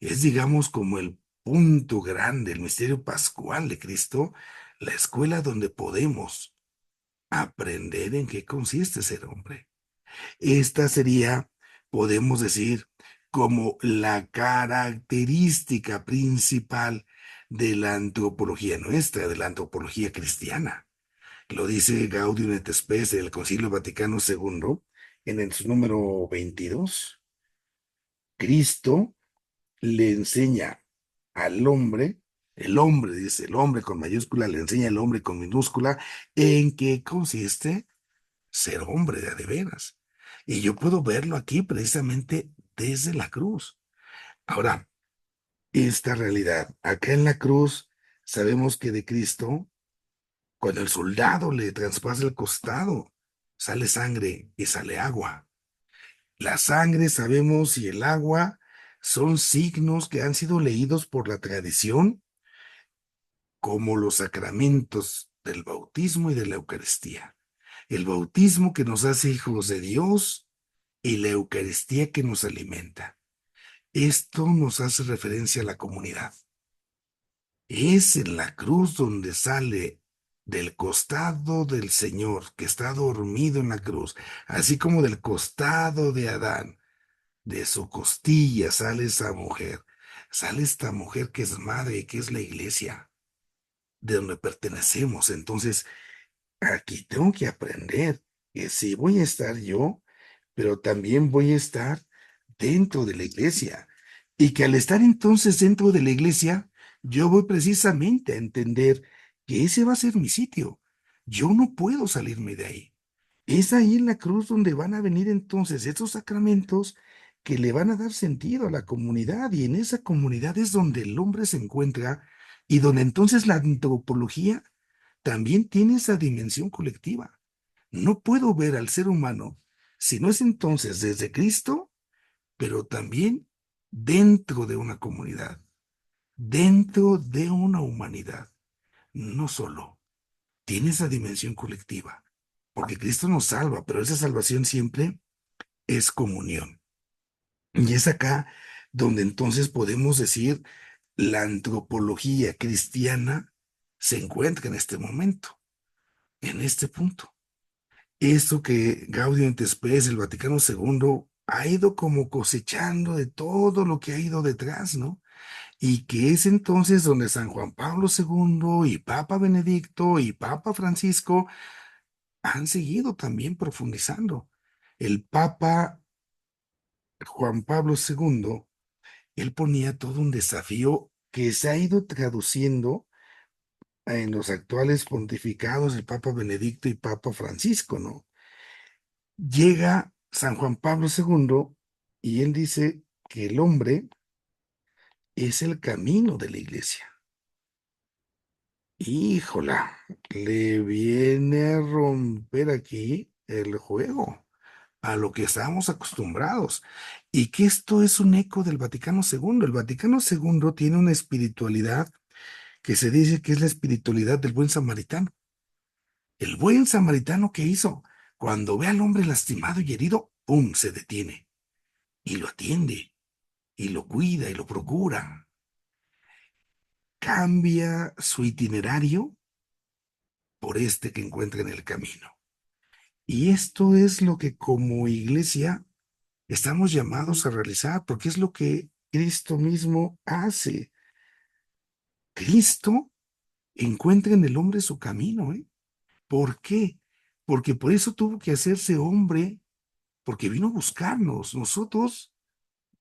es, digamos, como el punto grande, el misterio pascual de Cristo, la escuela donde podemos aprender en qué consiste ser hombre. Esta sería, podemos decir, como la característica principal de la antropología nuestra, de la antropología cristiana. Lo dice Gaudium et Spes del Concilio Vaticano II en el su número 22. Cristo le enseña al hombre, el hombre, dice el hombre con mayúscula, le enseña al hombre con minúscula, en qué consiste ser hombre de a de veras. Y yo puedo verlo aquí precisamente desde la cruz. Ahora, esta realidad, acá en la cruz, sabemos que de Cristo, cuando el soldado le traspasa el costado, sale sangre y sale agua. La sangre, sabemos, y el agua son signos que han sido leídos por la tradición como los sacramentos del bautismo y de la Eucaristía. El bautismo que nos hace hijos de Dios y la Eucaristía que nos alimenta. Esto nos hace referencia a la comunidad. Es en la cruz donde sale del costado del Señor, que está dormido en la cruz, así como del costado de Adán, de su costilla sale esa mujer, sale esta mujer que es madre, que es la iglesia, de donde pertenecemos. Entonces, aquí tengo que aprender que sí voy a estar yo, pero también voy a estar dentro de la iglesia. Y que al estar entonces dentro de la iglesia, yo voy precisamente a entender que ese va a ser mi sitio. Yo no puedo salirme de ahí. Es ahí en la cruz donde van a venir entonces estos sacramentos que le van a dar sentido a la comunidad, y en esa comunidad es donde el hombre se encuentra y donde entonces la antropología también tiene esa dimensión colectiva. No puedo ver al ser humano si no es entonces desde Cristo, pero también dentro de una comunidad, dentro de una humanidad. No solo, tiene esa dimensión colectiva, porque Cristo nos salva, pero esa salvación siempre es comunión. Y es acá donde entonces podemos decir la antropología cristiana se encuentra en este momento, en este punto. Esto que Gaudium et Spes, el Vaticano II, ha ido como cosechando de todo lo que ha ido detrás, ¿no? Y que es entonces donde San Juan Pablo II y Papa Benedicto y Papa Francisco han seguido también profundizando. El Papa Juan Pablo II, él ponía todo un desafío que se ha ido traduciendo en los actuales pontificados del Papa Benedicto y Papa Francisco, ¿no? Llega San Juan Pablo II y él dice que el hombre es el camino de la iglesia. Híjola, le viene a romper aquí el juego a lo que estábamos acostumbrados. Y que esto es un eco del Vaticano II. El Vaticano II tiene una espiritualidad que se dice que es la espiritualidad del buen samaritano. El buen samaritano, ¿qué hizo? Cuando ve al hombre lastimado y herido, ¡pum!, se detiene y lo atiende y lo cuida y lo procura. Cambia su itinerario por este que encuentra en el camino. Y esto es lo que como iglesia estamos llamados a realizar, porque es lo que Cristo mismo hace. Cristo encuentra en el hombre su camino, ¿eh? ¿Por qué? Porque por eso tuvo que hacerse hombre, porque vino a buscarnos. Nosotros,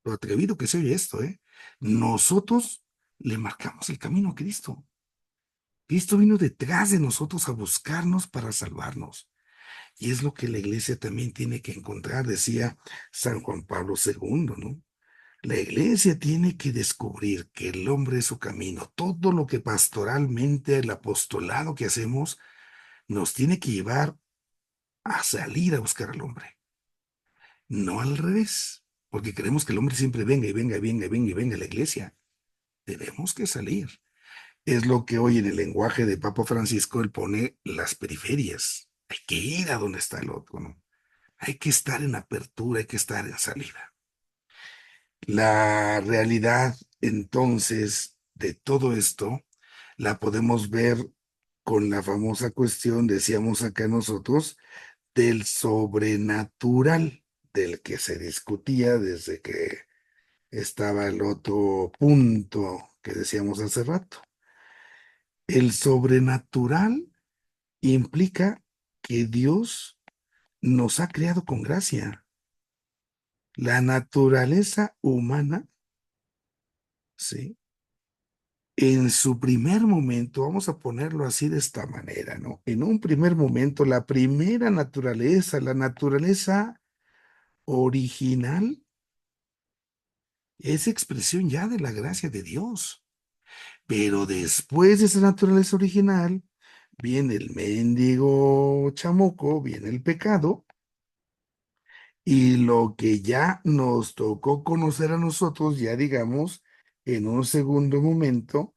lo atrevido que se oye esto, ¿eh? Nosotros le marcamos el camino a Cristo. Cristo vino detrás de nosotros a buscarnos para salvarnos. Y es lo que la iglesia también tiene que encontrar, decía San Juan Pablo II, ¿no? La iglesia tiene que descubrir que el hombre es su camino. Todo lo que pastoralmente, el apostolado que hacemos, nos tiene que llevar a salir a buscar al hombre. No al revés, porque queremos que el hombre siempre venga y venga y venga y venga y venga a la iglesia. Tenemos que salir. Es lo que hoy en el lenguaje de Papa Francisco él pone las periferias. Hay que ir a donde está el otro, ¿no? Hay que estar en apertura, hay que estar en salida. La realidad, entonces, de todo esto, la podemos ver con la famosa cuestión, decíamos acá nosotros, del sobrenatural, del que se discutía desde que estaba el otro punto que decíamos hace rato. El sobrenatural implica que Dios nos ha creado con gracia. La naturaleza humana, ¿sí? En su primer momento, vamos a ponerlo así de esta manera, ¿no? En un primer momento, la primera naturaleza, la naturaleza original, es expresión ya de la gracia de Dios. Pero después de esa naturaleza original, viene el mendigo chamuco, viene el pecado, y lo que ya nos tocó conocer a nosotros, ya digamos, en un segundo momento,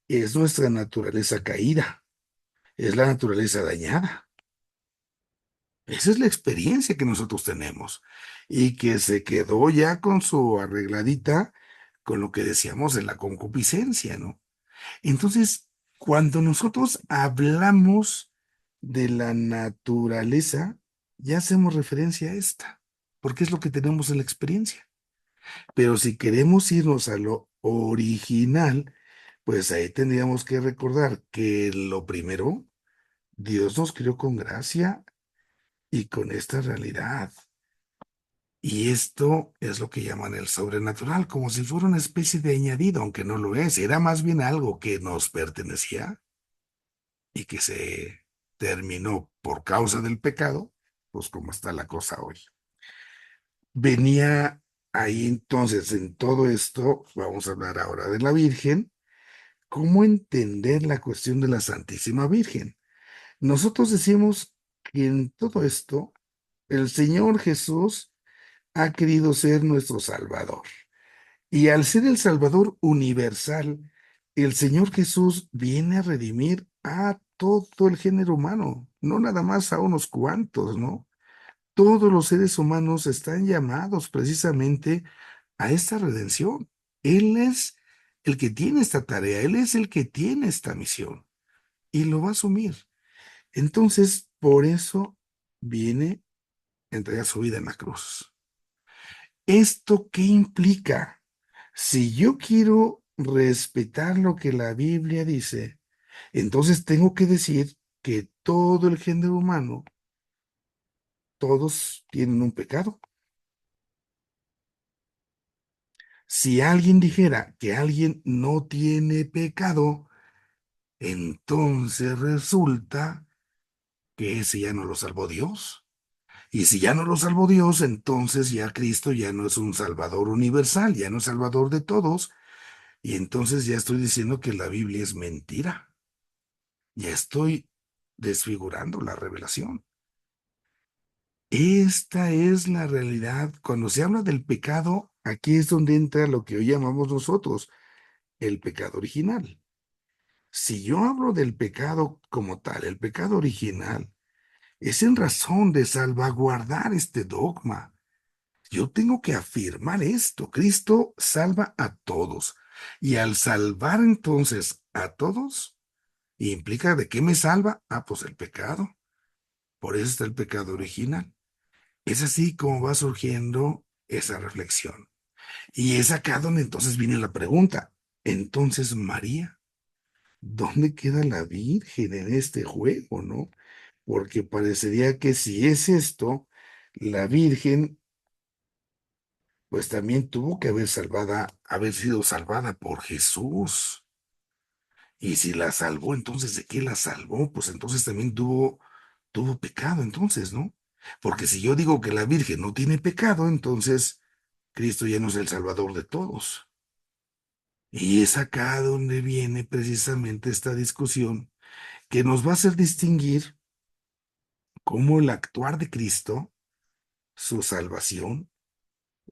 es nuestra naturaleza caída, es la naturaleza dañada. Esa es la experiencia que nosotros tenemos y que se quedó ya con su arregladita con lo que decíamos de la concupiscencia, ¿no? Entonces, cuando nosotros hablamos de la naturaleza, ya hacemos referencia a esta, porque es lo que tenemos en la experiencia. Pero si queremos irnos a lo original, pues ahí tendríamos que recordar que lo primero, Dios nos creó con gracia y con esta realidad. Y esto es lo que llaman el sobrenatural, como si fuera una especie de añadido, aunque no lo es. Era más bien algo que nos pertenecía y que se terminó por causa del pecado, pues como está la cosa hoy. Venía ahí entonces en todo esto, vamos a hablar ahora de la Virgen, cómo entender la cuestión de la Santísima Virgen. Nosotros decimos que en todo esto, el Señor Jesús ha querido ser nuestro Salvador. Y al ser el Salvador universal, el Señor Jesús viene a redimir a todo el género humano, no nada más a unos cuantos, ¿no? Todos los seres humanos están llamados precisamente a esta redención. Él es el que tiene esta tarea, Él es el que tiene esta misión y lo va a asumir. Entonces, por eso viene a entregar su vida en la cruz. ¿Esto qué implica? Si yo quiero respetar lo que la Biblia dice, entonces tengo que decir que todo el género humano, todos tienen un pecado. Si alguien dijera que alguien no tiene pecado, entonces resulta que ese ya no lo salvó Dios. Y si ya no lo salvó Dios, entonces ya Cristo ya no es un Salvador universal, ya no es Salvador de todos. Y entonces ya estoy diciendo que la Biblia es mentira. Ya estoy desfigurando la revelación. Esta es la realidad. Cuando se habla del pecado, aquí es donde entra lo que hoy llamamos nosotros el pecado original. Si yo hablo del pecado como tal, el pecado original, es en razón de salvaguardar este dogma. Yo tengo que afirmar esto. Cristo salva a todos. Y al salvar entonces a todos, implica de qué me salva. Ah, pues el pecado. Por eso está el pecado original. Es así como va surgiendo esa reflexión. Y es acá donde entonces viene la pregunta. Entonces, María, ¿dónde queda la Virgen en este juego, no? Porque parecería que si es esto, la Virgen, pues también tuvo que haber sido salvada por Jesús. Y si la salvó, entonces, ¿de qué la salvó? Pues entonces también tuvo pecado, entonces, ¿no? Porque si yo digo que la Virgen no tiene pecado, entonces Cristo ya no es el Salvador de todos. Y es acá donde viene precisamente esta discusión que nos va a hacer distinguir cómo el actuar de Cristo, su salvación,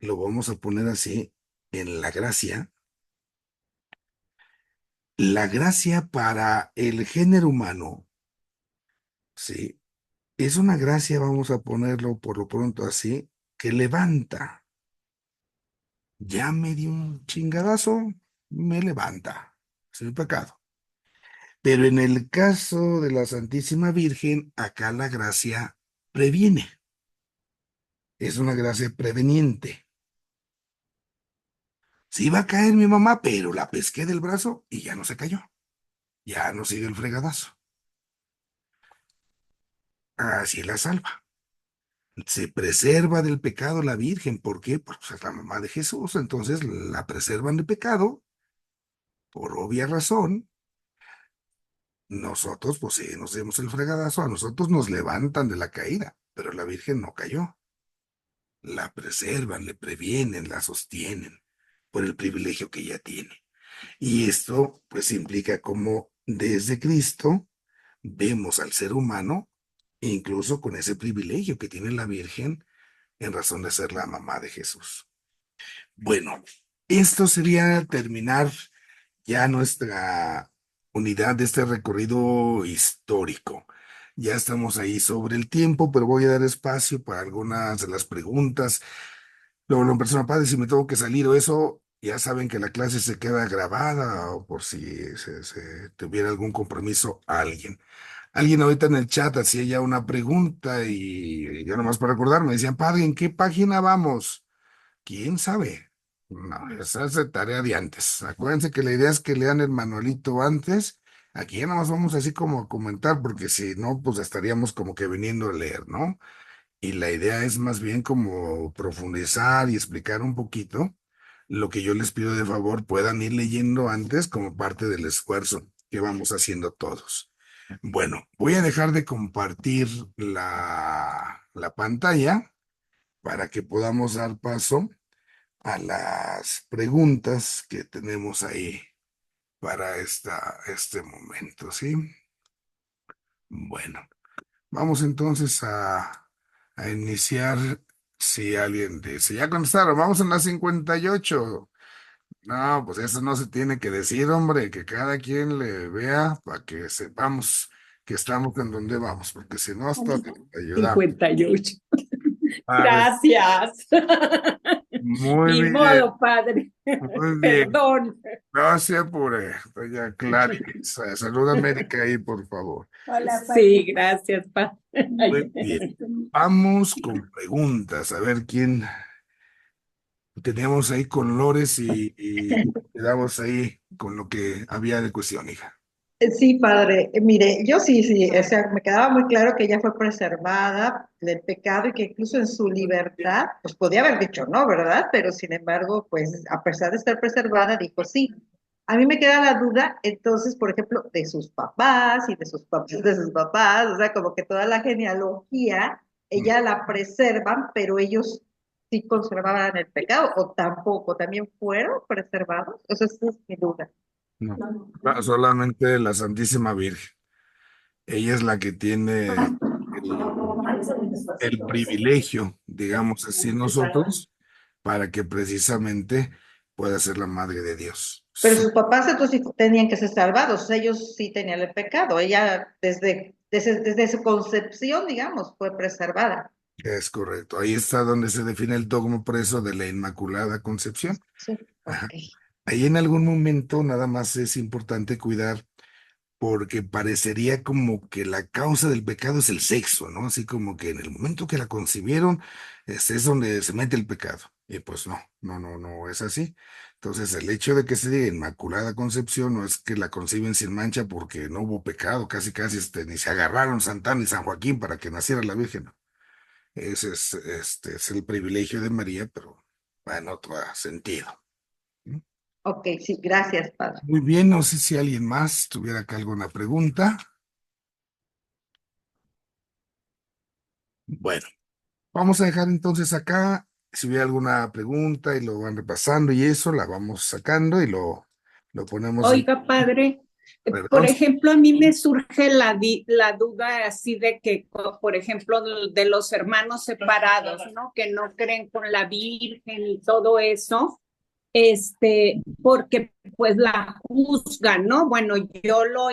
lo vamos a poner así, en la gracia. La gracia para el género humano, ¿sí? Es una gracia, vamos a ponerlo por lo pronto así, que levanta. Ya me dio un chingadazo, me levanta. Es mi pecado. Pero en el caso de la Santísima Virgen, acá la gracia previene. Es una gracia preveniente. Se iba a caer mi mamá, pero la pesqué del brazo y ya no se cayó. Ya no sigue el fregadazo. Así la salva. Se preserva del pecado la Virgen. ¿Por qué? Pues es la mamá de Jesús. Entonces la preservan de pecado, por obvia razón. Nosotros, pues sí, nos dimos el fregadazo. A nosotros nos levantan de la caída, pero la Virgen no cayó. La preservan, le previenen, la sostienen por el privilegio que ella tiene. Y esto, pues, implica cómo desde Cristo vemos al ser humano, incluso con ese privilegio que tiene la Virgen en razón de ser la mamá de Jesús. Bueno, esto sería terminar ya nuestra unidad de este recorrido histórico. Ya estamos ahí sobre el tiempo, pero voy a dar espacio para algunas de las preguntas. Luego, en persona padre, si me tengo que salir o eso, ya saben que la clase se queda grabada o por si se tuviera algún compromiso a alguien. Alguien ahorita en el chat hacía ya una pregunta y yo nomás para recordar me decían, padre, ¿en qué página vamos? ¿Quién sabe? No, esa es de tarea de antes. Acuérdense que la idea es que lean el manualito antes. Aquí ya nada más vamos así como a comentar, porque si no, pues estaríamos como que viniendo a leer, ¿no? Y la idea es más bien como profundizar y explicar un poquito lo que yo les pido de favor puedan ir leyendo antes como parte del esfuerzo que vamos haciendo todos. Bueno, voy a dejar de compartir la pantalla para que podamos dar paso a las preguntas que tenemos ahí para este momento, ¿sí? Bueno, vamos entonces a iniciar. Si alguien dice, ya contestaron, vamos en la 58. No, pues eso no se tiene que decir, hombre, que cada quien le vea para que sepamos que estamos en donde vamos, porque si no, hasta te ayudamos. 58. A ver, Gracias. muy Ni bien, modo, padre. muy bien. Perdón. No se apure, doña Clarisa. Saluda a América ahí, por favor. Hola, sí, gracias, padre. Muy bien. Vamos con preguntas. A ver quién teníamos ahí con Lores y quedamos ahí con lo que había de cuestión, hija. Sí, padre. Mire, yo sí, o sea, me quedaba muy claro que ella fue preservada del pecado y que incluso en su libertad, pues podía haber dicho no, ¿verdad? Pero sin embargo, pues a pesar de estar preservada, dijo sí. A mí me queda la duda, entonces, por ejemplo, de sus papás y de sus papás de sus papás, o sea, como que toda la genealogía, ella la preservan, pero ellos sí conservaban el pecado, o tampoco, también fueron preservados. O sea, esa es mi duda. No, solamente la Santísima Virgen. Ella es la que tiene el privilegio, digamos así, nosotros, para que precisamente pueda ser la Madre de Dios. Pero sus papás entonces sí tenían que ser salvados, ellos sí tenían el pecado, ella desde su concepción, digamos, fue preservada. Es correcto. Ahí está donde se define el dogma preso de la Inmaculada Concepción. Sí, Ajá. ok. Ahí en algún momento nada más es importante cuidar porque parecería como que la causa del pecado es el sexo, ¿no? Así como que en el momento que la concibieron, es donde se mete el pecado. Y pues no es así. Entonces, el hecho de que se diga Inmaculada Concepción no es que la conciben sin mancha porque no hubo pecado, casi ni se agarraron Santana y San Joaquín para que naciera la Virgen. ¿No? Ese es el privilegio de María, pero va en otro sentido. ¿No? Ok, sí, gracias, padre. Muy bien, no sé si alguien más tuviera acá alguna pregunta. Bueno, vamos a dejar entonces acá. Si hubiera alguna pregunta y lo van repasando y eso, la vamos sacando y lo ponemos en... Oiga, padre, por Perdón. ejemplo, a mí me surge la duda así de que, por ejemplo, de los hermanos separados, ¿no? Que no creen con la Virgen y todo eso, porque pues la juzgan, ¿no? Bueno, yo lo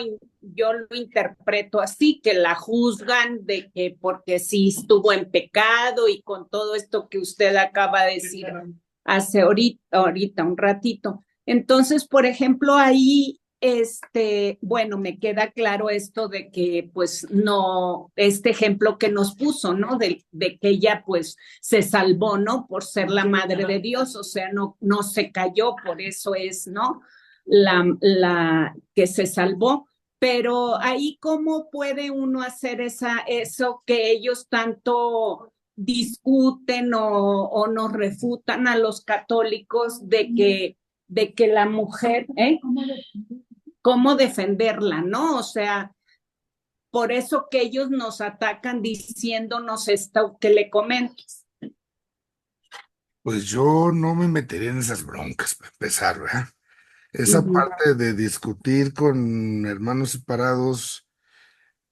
interpreto así, que la juzgan de que porque sí estuvo en pecado y con todo esto que usted acaba de decir hace ahorita un ratito. Entonces, por ejemplo, ahí, bueno, me queda claro esto de que, pues, no, este ejemplo que nos puso, ¿no? De que ella, pues, se salvó, ¿no? Por ser la madre de Dios, o sea, no se cayó, por eso es, ¿no? La que se salvó. Pero ahí, ¿cómo puede uno hacer eso que ellos tanto discuten o nos refutan a los católicos de que la mujer, cómo defenderla, ¿no? O sea, por eso que ellos nos atacan diciéndonos esto que le comentes. Pues yo no me metería en esas broncas para empezar, ¿verdad? Esa parte de discutir con hermanos separados,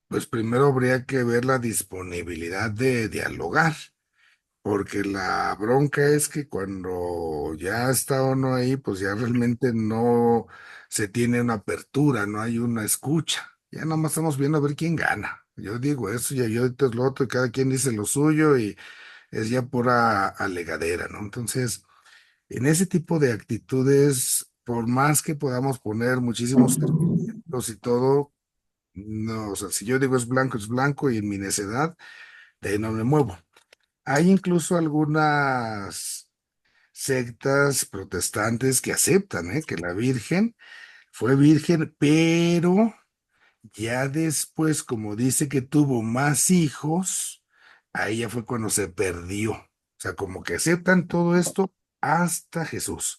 pues primero habría que ver la disponibilidad de dialogar, porque la bronca es que cuando ya está uno ahí, pues ya realmente no se tiene una apertura, no hay una escucha. Ya nada más estamos viendo a ver quién gana. Yo digo eso, y yo digo lo otro, y cada quien dice lo suyo, y es ya pura alegadera, ¿no? Entonces, en ese tipo de actitudes, por más que podamos poner muchísimos ejemplos y todo, no, o sea, si yo digo es blanco y en mi necedad, de ahí no me muevo. Hay incluso algunas sectas protestantes que aceptan, que la Virgen fue virgen, pero ya después, como dice que tuvo más hijos, ahí ya fue cuando se perdió. O sea, como que aceptan todo esto hasta Jesús.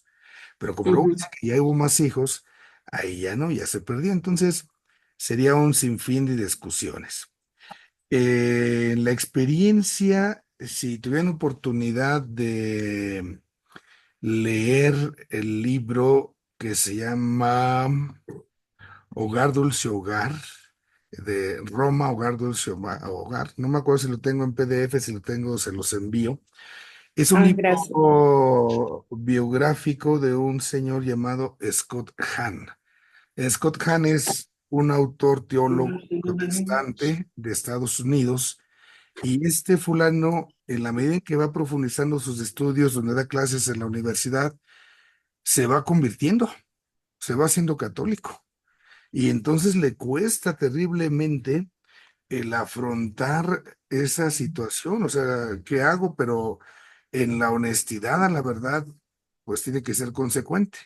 Pero como luego dice que ya hubo más hijos, ahí ya no, ya se perdió. Entonces, sería un sinfín de discusiones. La experiencia, si tuvieran oportunidad de leer el libro que se llama Hogar Dulce Hogar, de Roma, Hogar Dulce Hogar, no me acuerdo si lo tengo en PDF, si lo tengo, se los envío. Es un Gracias. libro biográfico de un señor llamado Scott Hahn. Scott Hahn es un autor teólogo protestante de Estados Unidos, y este fulano, en la medida en que va profundizando sus estudios, donde da clases en la universidad, se va convirtiendo, se va haciendo católico. Y entonces le cuesta terriblemente el afrontar esa situación. O sea, ¿qué hago? Pero en la honestidad, a la verdad, pues tiene que ser consecuente.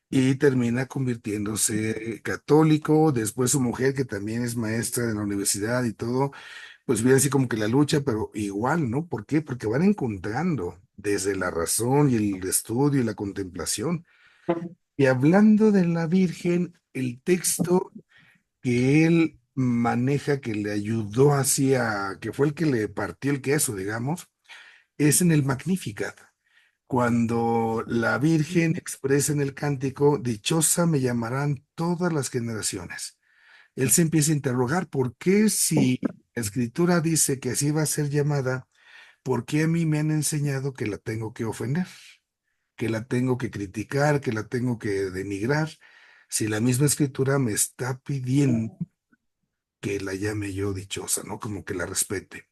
Y termina convirtiéndose católico. Después su mujer, que también es maestra de la universidad y todo, pues viene así como que la lucha, pero igual, ¿no? ¿Por qué? Porque van encontrando desde la razón y el estudio y la contemplación. Y hablando de la Virgen, el texto que él maneja, que le ayudó así que fue el que le partió el queso, digamos, es en el Magnificat, cuando la Virgen expresa en el cántico, dichosa me llamarán todas las generaciones. Él se empieza a interrogar, ¿por qué si la Escritura dice que así va a ser llamada, por qué a mí me han enseñado que la tengo que ofender, que la tengo que criticar, que la tengo que denigrar, si la misma Escritura me está pidiendo que la llame yo dichosa, ¿no? Como que la respete.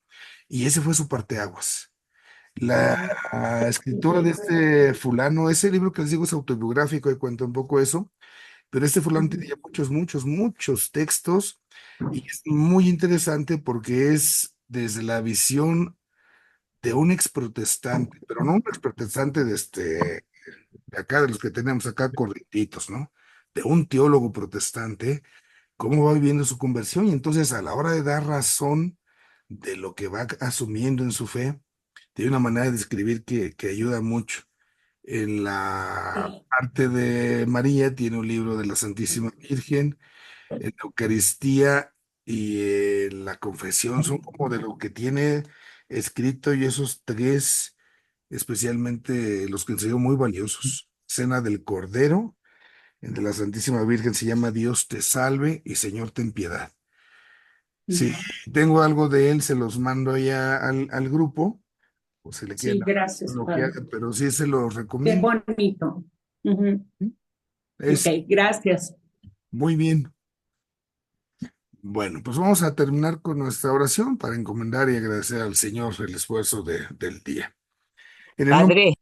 Y ese fue su parteaguas. La escritura de este fulano, ese libro que les digo es autobiográfico y cuenta un poco eso, pero este fulano tenía muchos textos y es muy interesante porque es desde la visión de un ex protestante, pero no un ex protestante de acá, de los que tenemos acá corrientitos, ¿no? De un teólogo protestante, cómo va viviendo su conversión y entonces a la hora de dar razón de lo que va asumiendo en su fe, tiene una manera de escribir que ayuda mucho. En la parte de María tiene un libro de la Santísima Virgen, en la Eucaristía y en la confesión son como de lo que tiene escrito y esos tres, especialmente los que enseñó muy valiosos. Cena del Cordero, el de la Santísima Virgen se llama Dios te salve y Señor ten piedad. Si tengo algo de él, se los mando ya al grupo, o se le Sí, quieren gracias, bloquear, padre. pero sí se los Qué recomiendo. bonito. Ujú. Ok, Es gracias. muy bien. Bueno, pues vamos a terminar con nuestra oración para encomendar y agradecer al Señor el esfuerzo del día. En el nombre, Padre,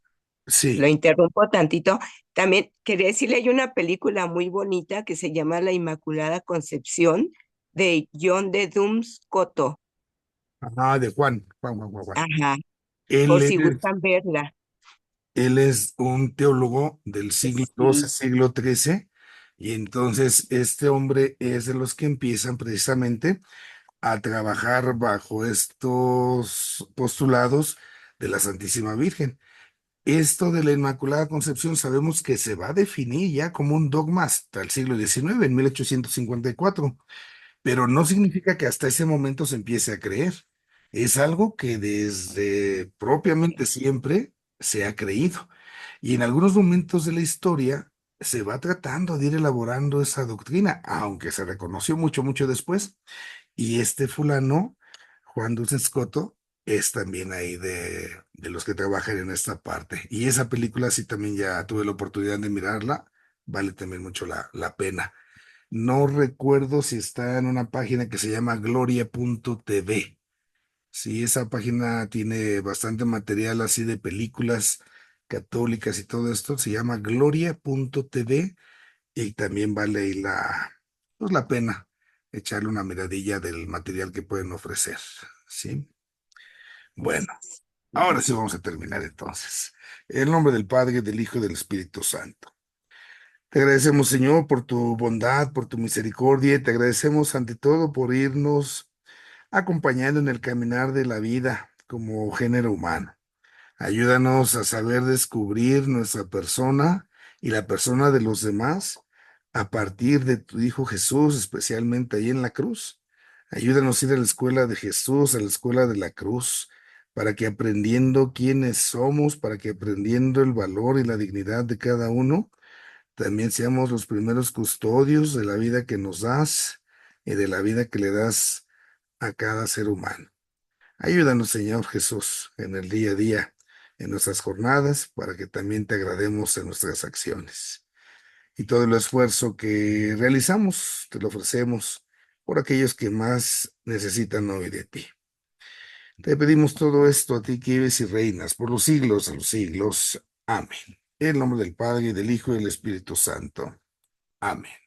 lo sí, interrumpo tantito. También quería decirle, hay una película muy bonita que se llama La Inmaculada Concepción de John de Coto. de Juan. Ajá, Él por si es, gustan verla. él es un teólogo del siglo XII, Sí. siglo XIII, y entonces este hombre es de los que empiezan precisamente a trabajar bajo estos postulados de la Santísima Virgen. Esto de la Inmaculada Concepción sabemos que se va a definir ya como un dogma hasta el siglo XIX, en 1854, pero no significa que hasta ese momento se empiece a creer. Es algo que desde propiamente siempre se ha creído. Y en algunos momentos de la historia se va tratando de ir elaborando esa doctrina, aunque se reconoció mucho después. Y este fulano, Juan Dulce Escoto, es también ahí de los que trabajan en esta parte. Y esa película sí también ya tuve la oportunidad de mirarla, vale también mucho la pena. No recuerdo si está en una página que se llama gloria.tv. Sí, esa página tiene bastante material así de películas católicas y todo esto. Se llama gloria.tv y también vale ahí pues la pena echarle una miradilla del material que pueden ofrecer. ¿Sí? Bueno, ahora sí vamos a terminar entonces. En el nombre del Padre, del Hijo y del Espíritu Santo. Te agradecemos, Señor, por tu bondad, por tu misericordia, y te agradecemos ante todo por irnos acompañando en el caminar de la vida como género humano. Ayúdanos a saber descubrir nuestra persona y la persona de los demás a partir de tu Hijo Jesús, especialmente ahí en la cruz. Ayúdanos a ir a la escuela de Jesús, a la escuela de la cruz, para que aprendiendo quiénes somos, para que aprendiendo el valor y la dignidad de cada uno, también seamos los primeros custodios de la vida que nos das y de la vida que le das a cada ser humano. Ayúdanos, Señor Jesús, en el día a día, en nuestras jornadas, para que también te agrademos en nuestras acciones. Y todo el esfuerzo que realizamos, te lo ofrecemos por aquellos que más necesitan hoy de ti. Te pedimos todo esto a ti que vives y reinas por los siglos de los siglos. Amén. En el nombre del Padre, y del Hijo y del Espíritu Santo. Amén.